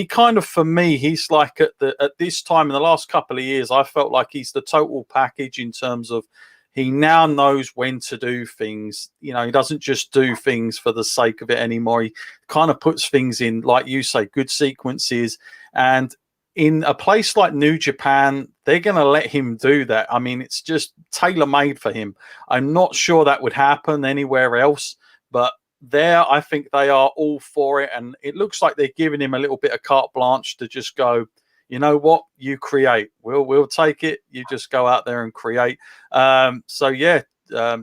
kind of, for me, he's like at this time in the last couple of years, I felt like he's the total package in terms of he now knows when to do things. You know, he doesn't just do things for the sake of it anymore. He kind of puts things in, like you say, good sequences. And in a place like New Japan, they're going to let him do that. I mean, it's just tailor-made for him. I'm not sure that would happen anywhere else, but there, I think they are all for it. And it looks like they're giving him a little bit of carte blanche to just go, you know what, you create. We'll take it. You just go out there and create. So yeah,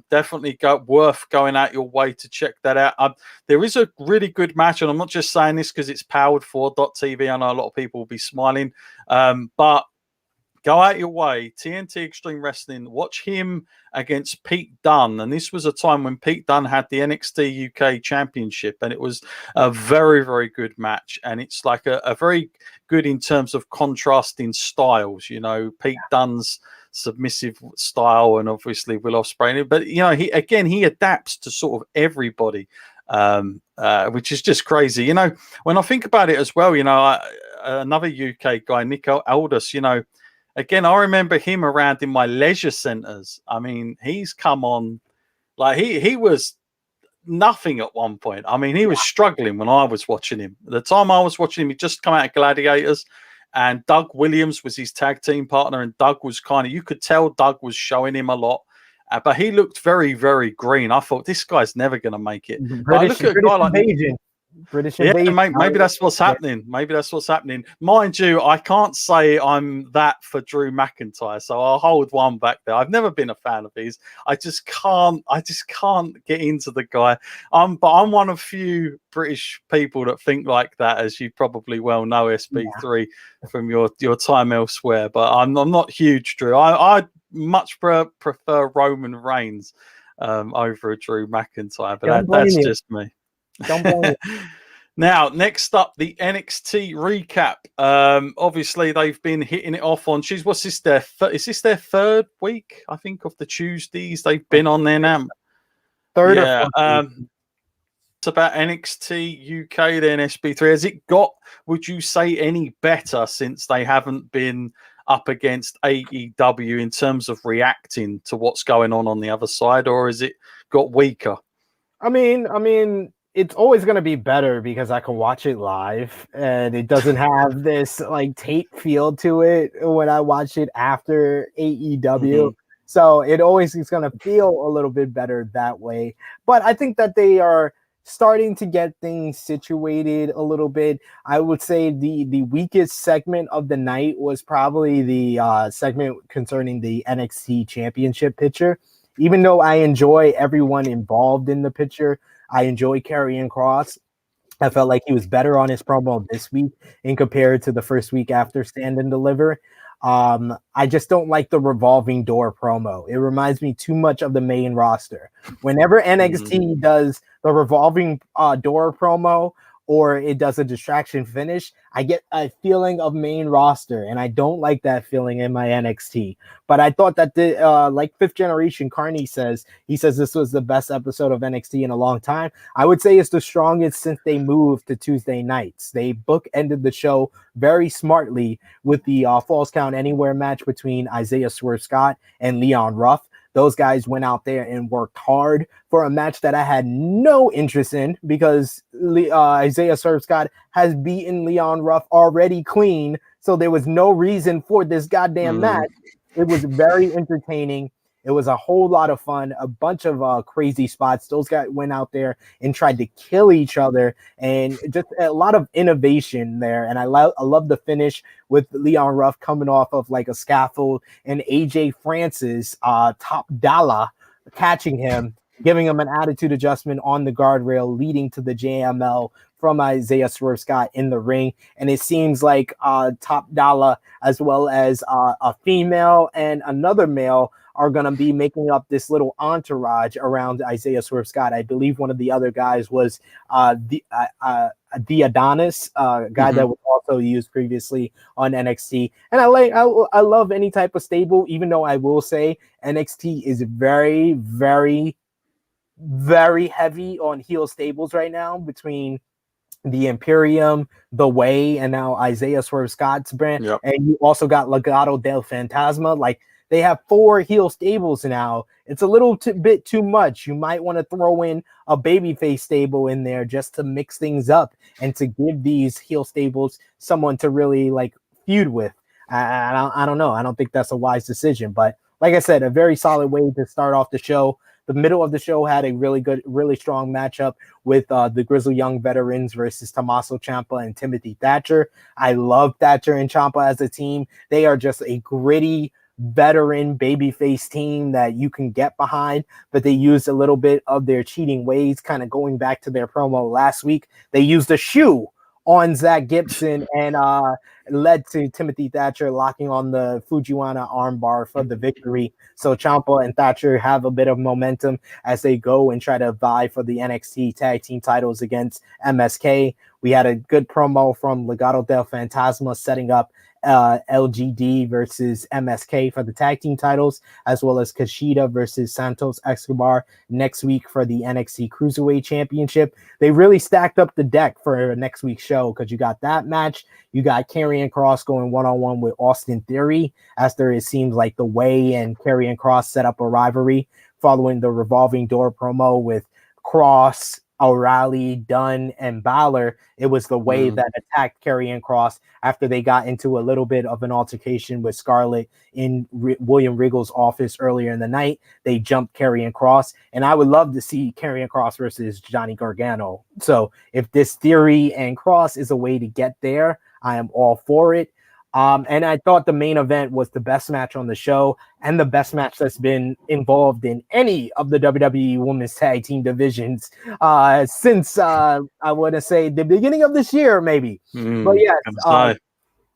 definitely worth going out your way to check that out. There is a really good match, and I'm not just saying this because it's Powered4.TV. I know a lot of people will be smiling, but go out your way, TNT Extreme Wrestling, watch him against Pete Dunne. And this was a time when Pete Dunne had the NXT UK Championship, and it was a very, very good match. And it's like a very good in terms of contrasting styles, you know, Pete Dunne's submissive style and obviously Will Ospreay. But, you know, he adapts to sort of everybody, which is just crazy. You know, when I think about it as well, you know, another UK guy, Nick Aldis, you know, again, I remember him around in my leisure centers. I mean, he's come on like he was nothing at one point. I mean, he was struggling when I was watching him. At the time I was watching him, he just come out of Gladiators, and Doug Williams was his tag team partner. And Doug was you could tell Doug was showing him a lot, but he looked very, very green. I thought this guy's never going to make it. British invasion. Maybe that's what's happening. Maybe that's what's happening. Mind you, I can't say I'm that for Drew McIntyre, so I'll hold one back there. I've never been a fan of his. I just can't get into the guy. But I'm one of few British people that think like that, as you probably well know, SP3 from your time elsewhere. But I'm not huge Drew. I much prefer Roman Reigns over Drew McIntyre, but that's just me. Don't blame Now, next up, the NXT recap. Obviously, they've been hitting it off on Tuesdays. What's this? Is this their third week? I think of the Tuesdays they've been on there now. Third. Yeah. It's about NXT UK. Then SP3. Has it got? Would you say any better since they haven't been up against AEW in terms of reacting to what's going on the other side, or has it got weaker? I mean, it's always going to be better because I can watch it live and it doesn't have this like tape feel to it when I watch it after AEW. Mm-hmm. So it always is going to feel a little bit better that way. But I think that they are starting to get things situated a little bit. I would say the weakest segment of the night was probably the segment concerning the NXT Championship picture. Even though I enjoy everyone involved in the picture, I enjoy Karrion Kross. I felt like he was better on his promo this week in compared to the first week after Stand and Deliver. I just don't like the revolving door promo. It reminds me too much of the main roster. Whenever NXT does the revolving door promo or it does a distraction finish, I get a feeling of main roster, and I don't like that feeling in my NXT. But I thought that like Fifth Generation Carney says, he says this was the best episode of NXT in a long time. I would say it's the strongest since they moved to Tuesday nights. They bookended the show very smartly with the Falls Count Anywhere match between Isaiah Swerve Scott and Leon Ruff. Those guys went out there and worked hard for a match that I had no interest in because Isaiah Swerve Scott has beaten Leon Ruff already clean. So there was no reason for this goddamn match. It was very entertaining. It was a whole lot of fun, a bunch of crazy spots. Those guys went out there and tried to kill each other, and just a lot of innovation there. And I love the finish with Leon Ruff coming off of like a scaffold and AJ Francis, top dollar, catching him, giving him an attitude adjustment on the guardrail, leading to the JML from Isaiah Swerve Scott in the ring. And it seems like Top Dollar, as well as a female and another male, are going to be making up this little entourage around Isaiah Swerve Scott. I believe one of the other guys was the Adonis, guy that was also used previously on NXT. And I love any type of stable, even though I will say NXT is very, very, very heavy on heel stables right now, between the Imperium, the Way, and now Isaiah Swerve Scott's brand. Yep. And you also got Legado del Fantasma. Like, they have 4 heel stables now. It's a little bit too much. You might want to throw in a babyface stable in there just to mix things up and to give these heel stables someone to really like feud with. I don't know. I don't think that's a wise decision. But like I said, a very solid way to start off the show. The middle of the show had a really strong matchup with the Grizzled Young Veterans versus Tommaso Ciampa and Timothy Thatcher. I love Thatcher and Ciampa as a team. They are just a gritty veteran babyface team that you can get behind, but they used a little bit of their cheating ways, kind of going back to their promo last week. They used a shoe on Zach Gibson and led to Timothy Thatcher locking on the Fujiwara armbar for the victory. So Ciampa and Thatcher have a bit of momentum as they go and try to vie for the NXT tag team titles against MSK. We had a good promo from Legado del Fantasma setting up LGD versus MSK for the tag team titles, as well as Kushida versus Santos Escobar next week for the NXT Cruiserweight Championship. They really stacked up the deck for next week's show, because you got that match. You got Karrion Kross going one-on-one with Austin Theory, after it seems like the Way and Karrion Kross set up a rivalry following the revolving door promo with Kross, O'Reilly, Dunn, and Balor. It was the Way that attacked Karrion Kross after they got into a little bit of an altercation with Scarlett in William Regal's office earlier in the night. They jumped Karrion Kross, and I would love to see Karrion Kross versus Johnny Gargano. So if this Theory and Kross is a way to get there, I am all for it. And I thought the main event was the best match on the show, and the best match that's been involved in any of the WWE Women's Tag Team divisions since, I want to say, the beginning of this year, maybe. But yes,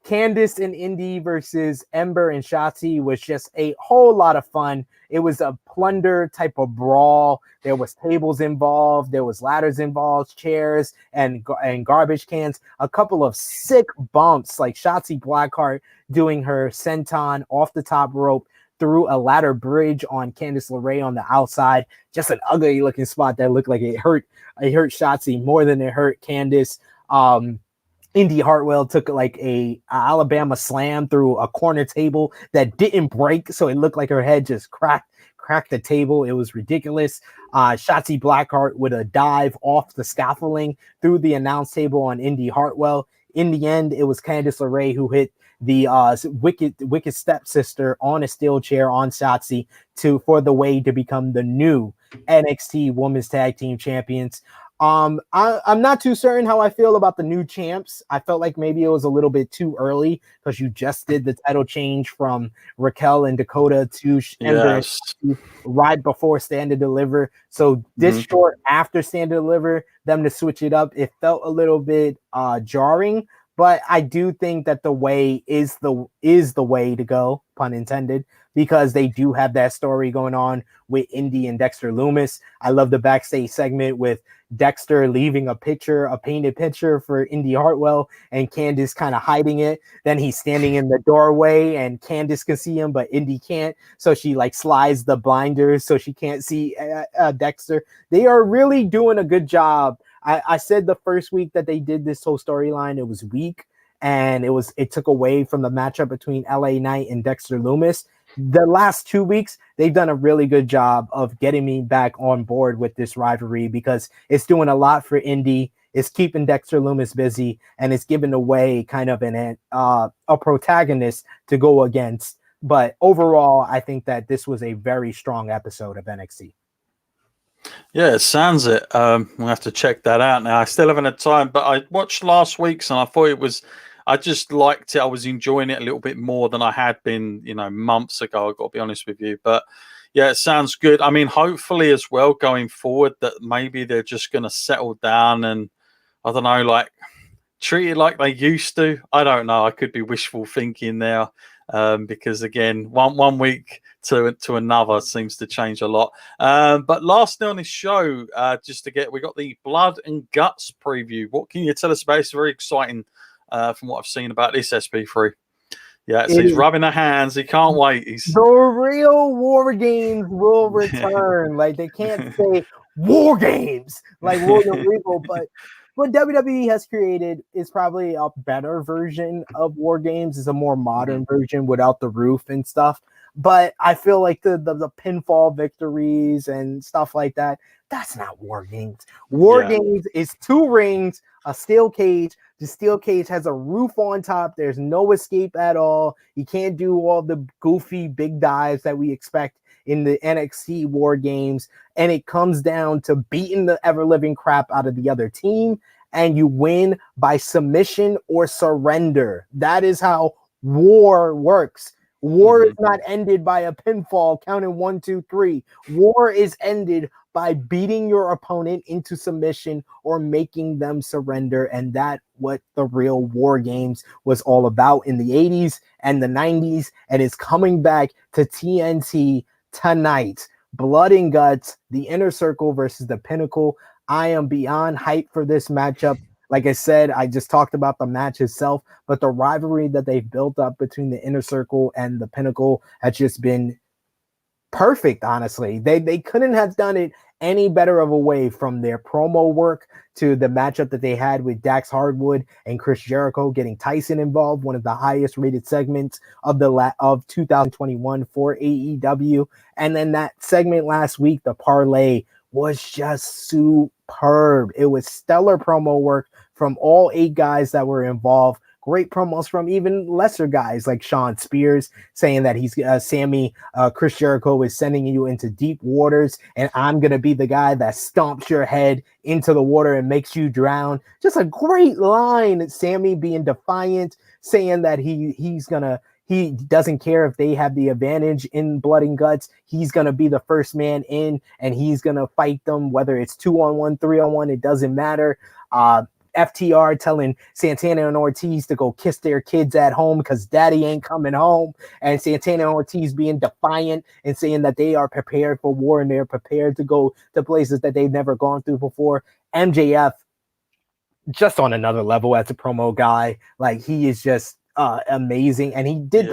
Candice and Indy versus Ember and Shotzi was just a whole lot of fun. It was a plunder type of brawl. There was tables involved. There was ladders involved, chairs and garbage cans. A couple of sick bumps, like Shotzi Blackheart doing her senton off the top rope through a ladder bridge on Candice LeRae on the outside. Just an ugly looking spot that looked like it hurt Shotzi more than it hurt Candice. Indy Hartwell took like a Alabama slam through a corner table that didn't break, so it looked like her head just cracked the table. It was ridiculous. Shotzi Blackheart with a dive off the scaffolding through the announce table on Indy Hartwell. In the end, it was Candice LeRae who hit the wicked stepsister on a steel chair on Shotzi for the Way to become the new NXT Women's Tag Team Champions. I'm not too certain how I feel about the new champs. I felt like maybe it was a little bit too early, because you just did the title change from Raquel and Dakota to Ember right before Stand and Deliver. So this short after Stand and Deliver, them to switch it up, it felt a little bit jarring. But I do think that the Way is the way to go, pun intended, because they do have that story going on with Indy and Dexter Lumis. I love the backstage segment with Dexter leaving a painted picture for Indy Hartwell, and Candice kind of hiding it. Then he's standing in the doorway, and Candice can see him, but Indy can't. So she like slides the blinders so she can't see Dexter. They are really doing a good job. I said the first week that they did this whole storyline, it was weak, and it took away from the matchup between LA Knight and Dexter Lumis. The last 2 weeks, they've done a really good job of getting me back on board with this rivalry, because it's doing a lot for Indy. It's keeping Dexter Lumis busy, and it's giving away kind of a protagonist to go against But overall, I think that this was a very strong episode of NXT. Yeah, it sounds it. We'll have to check that out now. I still haven't had time, but I watched last week's and I thought it was, I just liked it. I was enjoying it a little bit more than I had been, months ago. I've got to be honest with you. But yeah, it sounds good. I mean, hopefully as well going forward that maybe they're just going to settle down and, I don't know, like treat it like they used to. I don't know. I could be wishful thinking there. Because again, one week to another seems to change a lot. But lastly on this show, we got the Blood and Guts preview. What can you tell us about it? It's very exciting from what I've seen about this SP3. Yeah, so he's rubbing the hands. He can't wait. The real War Games will return. Like they can't say War Games like William Regal, but what WWE has created is probably a better version of War Games. It's a more modern version without the roof and stuff. But I feel like the pinfall victories and stuff like that, that's not War Games. War Games is 2 rings, a steel cage. The steel cage has a roof on top. There's no escape at all. You can't do all the goofy big dives that we expect in the NXT War Games, and it comes down to beating the ever-living crap out of the other team, and you win by submission or surrender. That is how war works. War is not ended by a pinfall counting 1, 2, 3. War is ended by beating your opponent into submission or making them surrender, and that's what the real War Games was all about in the 80s and the 90s, and it's coming back to TNT tonight. Blood and Guts, the Inner Circle versus the Pinnacle. I am beyond hyped for this matchup. Like I said, I just talked about the match itself, but the rivalry that they've built up between the Inner Circle and the Pinnacle has just been perfect, honestly. They couldn't have done it any better of a way, from their promo work to the matchup that they had with Dax Hardwood and Chris Jericho getting Tyson involved, one of the highest rated segments of 2021 for AEW. And then that segment last week, the parlay, was just superb. It was stellar promo work from all 8 guys that were involved. Great promos from even lesser guys like Sean Spears saying that he's Chris Jericho is sending you into deep waters, and I'm going to be the guy that stomps your head into the water and makes you drown. Just a great line. Sammy being defiant, saying that he doesn't care if they have the advantage in Blood and Guts. He's going to be the first man in, and he's going to fight them, whether it's 2-on-1, 3-on-1, it doesn't matter. FTR telling Santana and Ortiz to go kiss their kids at home because daddy ain't coming home. And Santana and Ortiz being defiant and saying that they are prepared for war and they're prepared to go to places that they've never gone through before. MJF, just on another level as a promo guy. Like, he is just amazing. And he did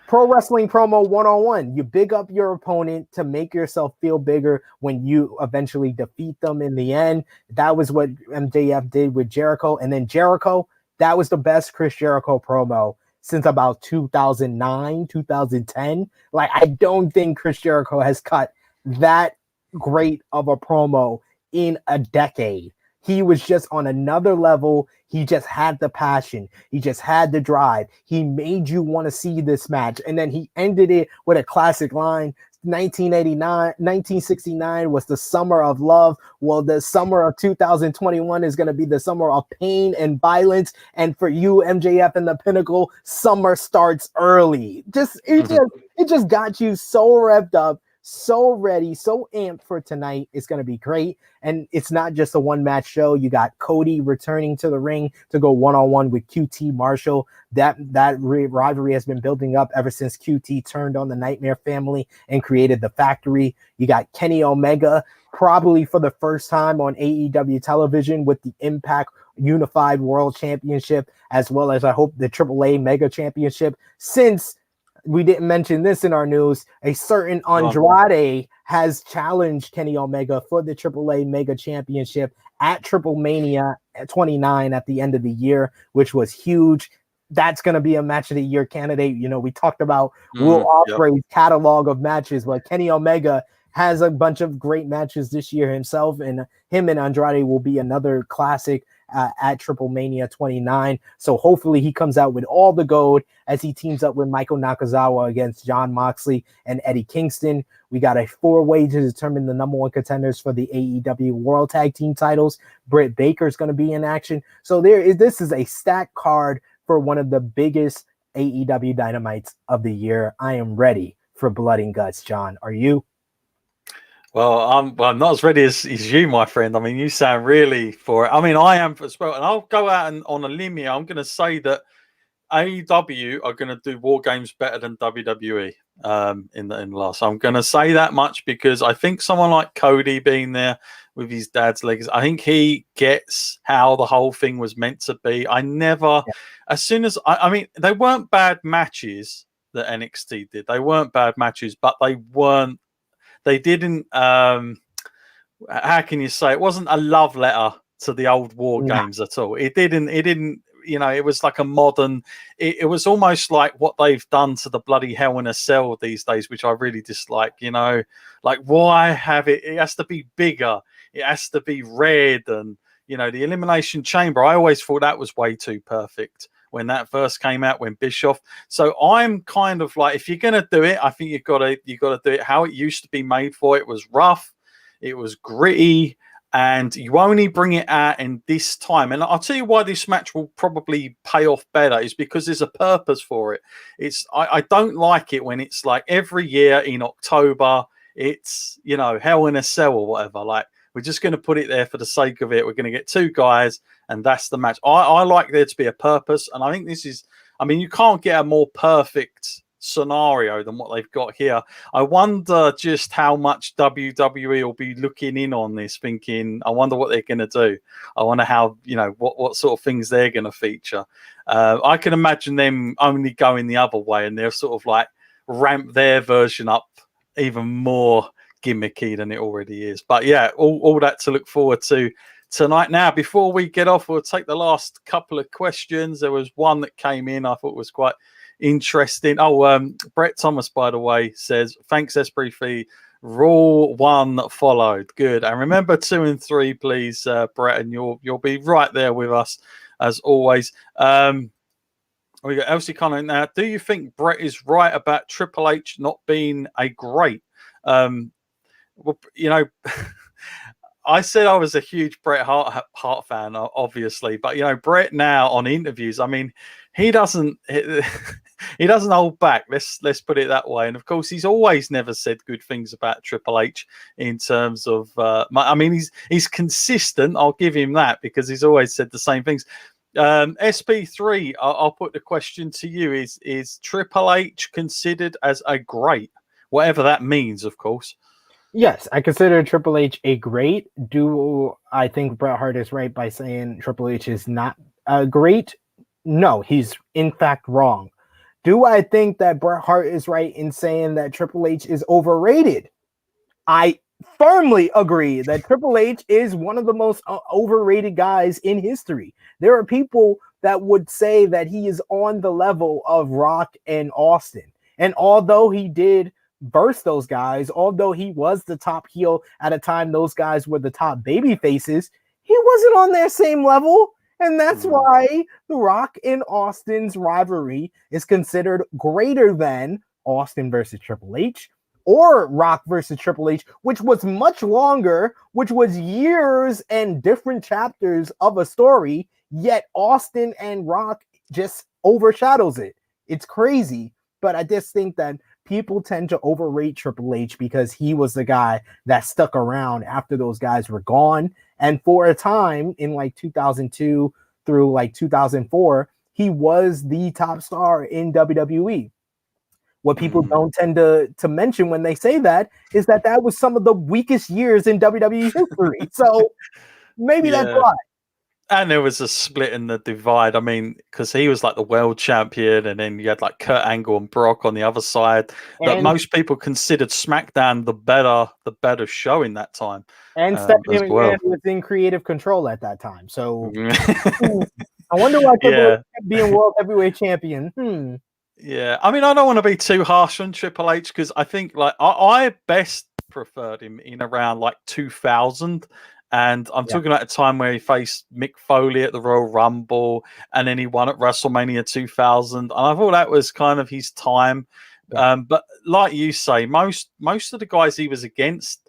pro wrestling promo 1-on-1. You big up your opponent to make yourself feel bigger when you eventually defeat them in the end. That was what MJF did with Jericho. And then Jericho, that was the best Chris Jericho promo since about 2009, 2010. Like, I don't think Chris Jericho has cut that great of a promo in a decade. He was just on another level. He just had the passion. He just had the drive. He made you want to see this match. And then he ended it with a classic line. 1969 was the summer of love. Well, the summer of 2021 is going to be the summer of pain and violence. And for you, MJF and the Pinnacle, summer starts early. It just got you so revved up, so ready, so amped for tonight. It's going to be great. And it's not just a one-match show. You got Cody returning to the ring to go one-on-one with QT Marshall. That rivalry has been building up ever since QT turned on the Nightmare Family and created the Factory. You got Kenny Omega, probably for the first time on AEW television, with the Impact Unified World Championship, as well as, I hope, the AAA Mega Championship, since we didn't mention this in our news. A certain Andrade has challenged Kenny Omega for the AAA Mega Championship at Triple Mania 29 at the end of the year, which was huge. That's going to be a match of the year candidate. You know, we talked about Will Ospreay's catalog of matches, but Kenny Omega has a bunch of great matches this year himself, and him and Andrade will be another classic at Triple Mania 29. So hopefully he comes out with all the gold as he teams up with Michael Nakazawa against Jon Moxley and Eddie Kingston. We got a 4-way to determine the number 1 contenders for the AEW World Tag Team titles. Britt Baker is going to be in action. So this is a stacked card for one of the biggest AEW Dynamites of the year. I am ready for blood and guts, John. Are you? Well, I'm not as ready as you, my friend. I mean, you sound really for it. I mean, I am as well. And I'll go out and on a limb here. I'm going to say that AEW are going to do War Games better than WWE in the last. I'm going to say that much because I think someone like Cody being there with his dad's legs, I think he gets how the whole thing was meant to be. As soon as I mean, they weren't bad matches that NXT did. They weren't bad matches, but they didn't. How can you say it wasn't a love letter to the old War Games at all? It didn't. You know, it was like a modern. It was almost like what they've done to the bloody Hell in a Cell these days, which I really dislike. You know, like why have it? It has to be bigger. It has to be red, and you know, the Elimination Chamber. I always thought that was way too perfect when that first came out, when Bischoff. So I'm kind of like, if you're gonna do it, I think you gotta do it how it used to be made for. It was rough, it was gritty, and you only bring it out in this time. And I'll tell you why this match will probably pay off better is because there's a purpose for it. I don't like it when it's like every year in October, it's, you know, Hell in a Cell or whatever. Like, we're just going to put it there for the sake of it. We're going to get 2 guys, and that's the match. I like there to be a purpose, and I think this is, I mean, you can't get a more perfect scenario than what they've got here. I wonder just how much WWE will be looking in on this, thinking, I wonder what they're going to do. I wonder how, you know, what sort of things they're going to feature. I can imagine them only going the other way, and they'll sort of like ramp their version up even more gimmicky than it already is. But yeah, all that to look forward to tonight. Now, before we get off, we'll take the last couple of questions. There was one that came in I thought was quite interesting. Brett Thomas, by the way, says, thanks SP3, rule 1 followed. Good. And remember 2 and 3, please, Brett, and you'll be right there with us as always. We got Elsie Connor now. Do you think Brett is right about Triple H not being a great? Well, you know, I said I was a huge Bret Hart fan, obviously, but you know, Bret now on interviews, I mean, he doesn't hold back. Let's put it that way. And of course, he's always never said good things about Triple H in terms of. I mean, he's consistent. I'll give him that because he's always said the same things. SP3, I'll put the question to you: Is Triple H considered as a great, whatever that means, of course? Yes, I consider Triple H a great. Do I think Bret Hart is right by saying Triple H is not great? No, he's in fact wrong. Do I think that Bret Hart is right in saying that Triple H is overrated? I firmly agree that Triple H is one of the most overrated guys in history. There are people that would say that he is on the level of Rock and Austin. And although he did burst those guys, although he was the top heel at a time those guys were the top baby faces, he wasn't on their same level. And that's why the Rock and Austin's rivalry is considered greater than Austin versus Triple H or Rock versus Triple H, which was much longer, which was years and different chapters of a story, yet Austin and Rock just overshadows it. It's crazy, but I just think that people tend to overrate Triple H because he was the guy that stuck around after those guys were gone. And for a time in like 2002 through like 2004, he was the top star in WWE. What people don't tend to mention when they say that is that that was some of the weakest years in WWE history. So maybe that's why. And there was a split in the divide. I mean, because he was like the world champion, and then you had like Kurt Angle and Brock on the other side. That most people considered SmackDown the better show in that time. And Stephanie McMahon was in creative control at that time. So I wonder why Triple H kept being world heavyweight champion. Yeah, I mean, I don't want to be too harsh on Triple H because I think like I best preferred him in around like 2000. And I'm talking about a time where he faced Mick Foley at the Royal Rumble, and then he won at WrestleMania 2000. And I thought that was kind of his time. Yeah. But like you say, most of the guys he was against,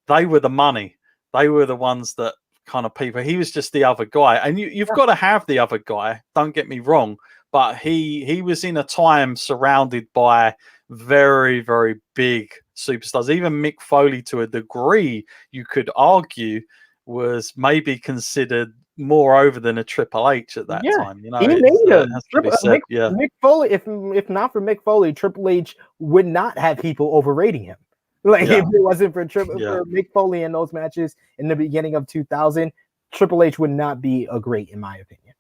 they were the money. They were the ones that kind of people. He was just the other guy. And you've got to have the other guy. Don't get me wrong. But he was in a time surrounded by very, very big superstars. Even Mick Foley, to a degree, you could argue, was maybe considered more over than a Triple H at that time. You know, he made Mick Foley. If not for Mick Foley, Triple H would not have people overrating him. Like if it wasn't for for Mick Foley in those matches in the beginning of 2000, Triple H would not be a great, in my opinion.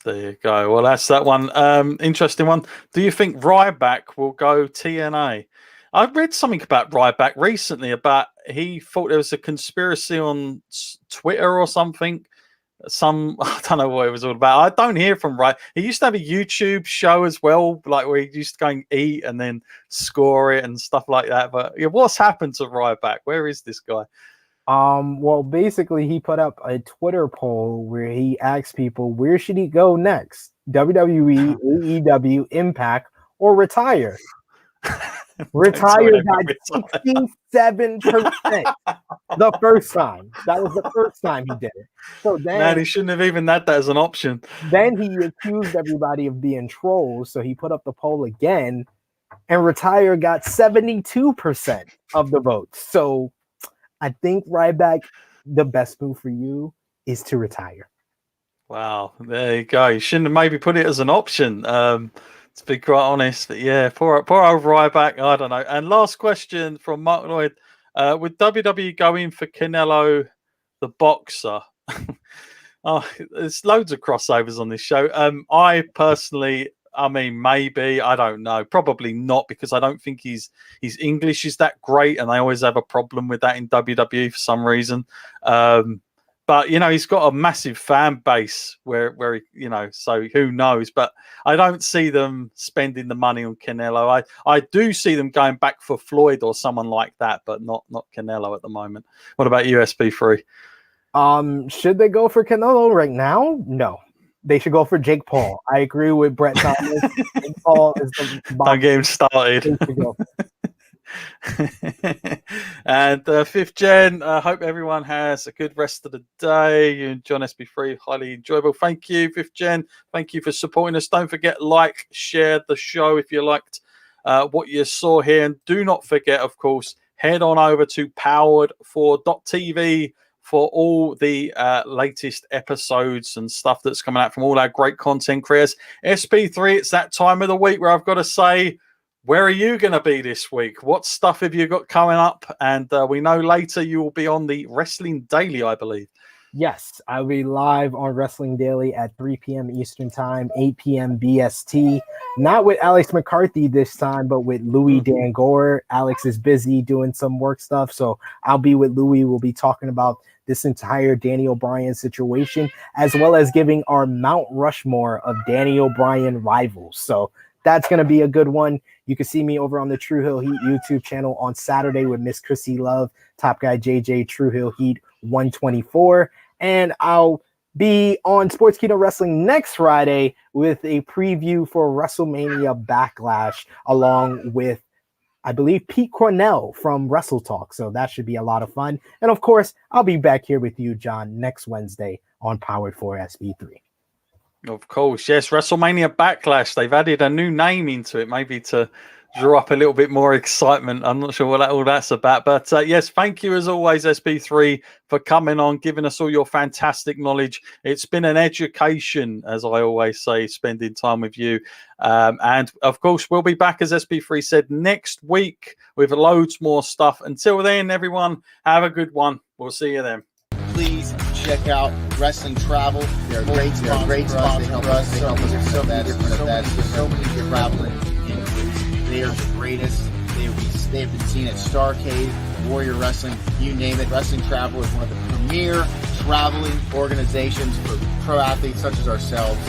There you go. Well, that's that one. Interesting one. Do you think Ryback will go TNA? I read something about Ryback recently about he thought there was a conspiracy on Twitter or something. I don't know what it was all about. I don't hear from Ryback. He used to have a YouTube show as well, like where he used to go and eat and then score it and stuff like that. But what's happened to Ryback? Where is this guy? Well, basically, he put up a Twitter poll where he asked people, where should he go next? WWE, AEW, Impact, or retire? Retire got 67% the first time. That was the first time he did it. So then, man, he shouldn't have even had that as an option. Then he accused everybody of being trolls, so he put up the poll again, and retire got 72% of the votes. So I think Ryback, the best move for you is to retire. Wow, there you go. You shouldn't have maybe put it as an option. To be quite honest, but yeah, poor old Ryback. I don't know. And last question from Mark Lloyd: would WWE go in for Canelo, the boxer? There's loads of crossovers on this show. I personally, I mean, maybe, I don't know, probably not, because I don't think his English is that great, and they always have a problem with that in WWE for some reason. But, you know, he's got a massive fan base where he, you know, so who knows? But I don't see them spending the money on Canelo. I do see them going back for Floyd or someone like that, but not Canelo at the moment. What about you, SP3? Should they go for Canelo right now? No. They should go for Jake Paul. I agree with Brett Thomas. Jake Paul is the don't get him started. And fifth gen, I hope everyone has a good rest of the day. You and John SP3, highly enjoyable. Thank you, fifth gen. Thank you for supporting us. Don't forget, like, share the show if you liked what you saw here. And do not forget, of course, head on over to Powered4.tv for all the latest episodes and stuff that's coming out from all our great content creators. SP3, it's that time of the week where I've got to say, where are you going to be this week? What stuff have you got coming up? And we know later you will be on the Wrestling Daily, I believe. Yes, I'll be live on Wrestling Daily at 3 p.m. Eastern Time, 8 p.m. BST. Not with Alex McCarthy this time, but with Louis Dangor. Alex is busy doing some work stuff, so I'll be with Louis. We'll be talking about this entire Danny O'Brien situation, as well as giving our Mount Rushmore of Danny O'Brien rivals. So that's going to be a good one. You can see me over on the True Hill Heat YouTube channel on Saturday with Miss Chrissy Love, Top Guy JJ, True Hill Heat 124. And I'll be on Sports Keto Wrestling next Friday with a preview for WrestleMania Backlash, along with, I believe, Pete Cornell from Wrestle Talk. So that should be a lot of fun. And of course, I'll be back here with you, John, next Wednesday on Powered4 SP3. Of course, yes. WrestleMania Backlash. They've added a new name into it, maybe to draw up a little bit more excitement. I'm not sure what all that's about. But yes, thank you as always, SP3, for coming on, giving us all your fantastic knowledge. It's been an education, as I always say, spending time with you. And of course, we'll be back, as SP3 said, next week with loads more stuff. Until then, everyone, have a good one. We'll see you then. Please check out Wrestling Travel. They're a great sponsor for us. They help us with so many different events, with so many different traveling industries. They are the greatest. They've been seen at Starrcade, Warrior Wrestling, you name it. Wrestling Travel is one of the premier traveling organizations for pro athletes such as ourselves.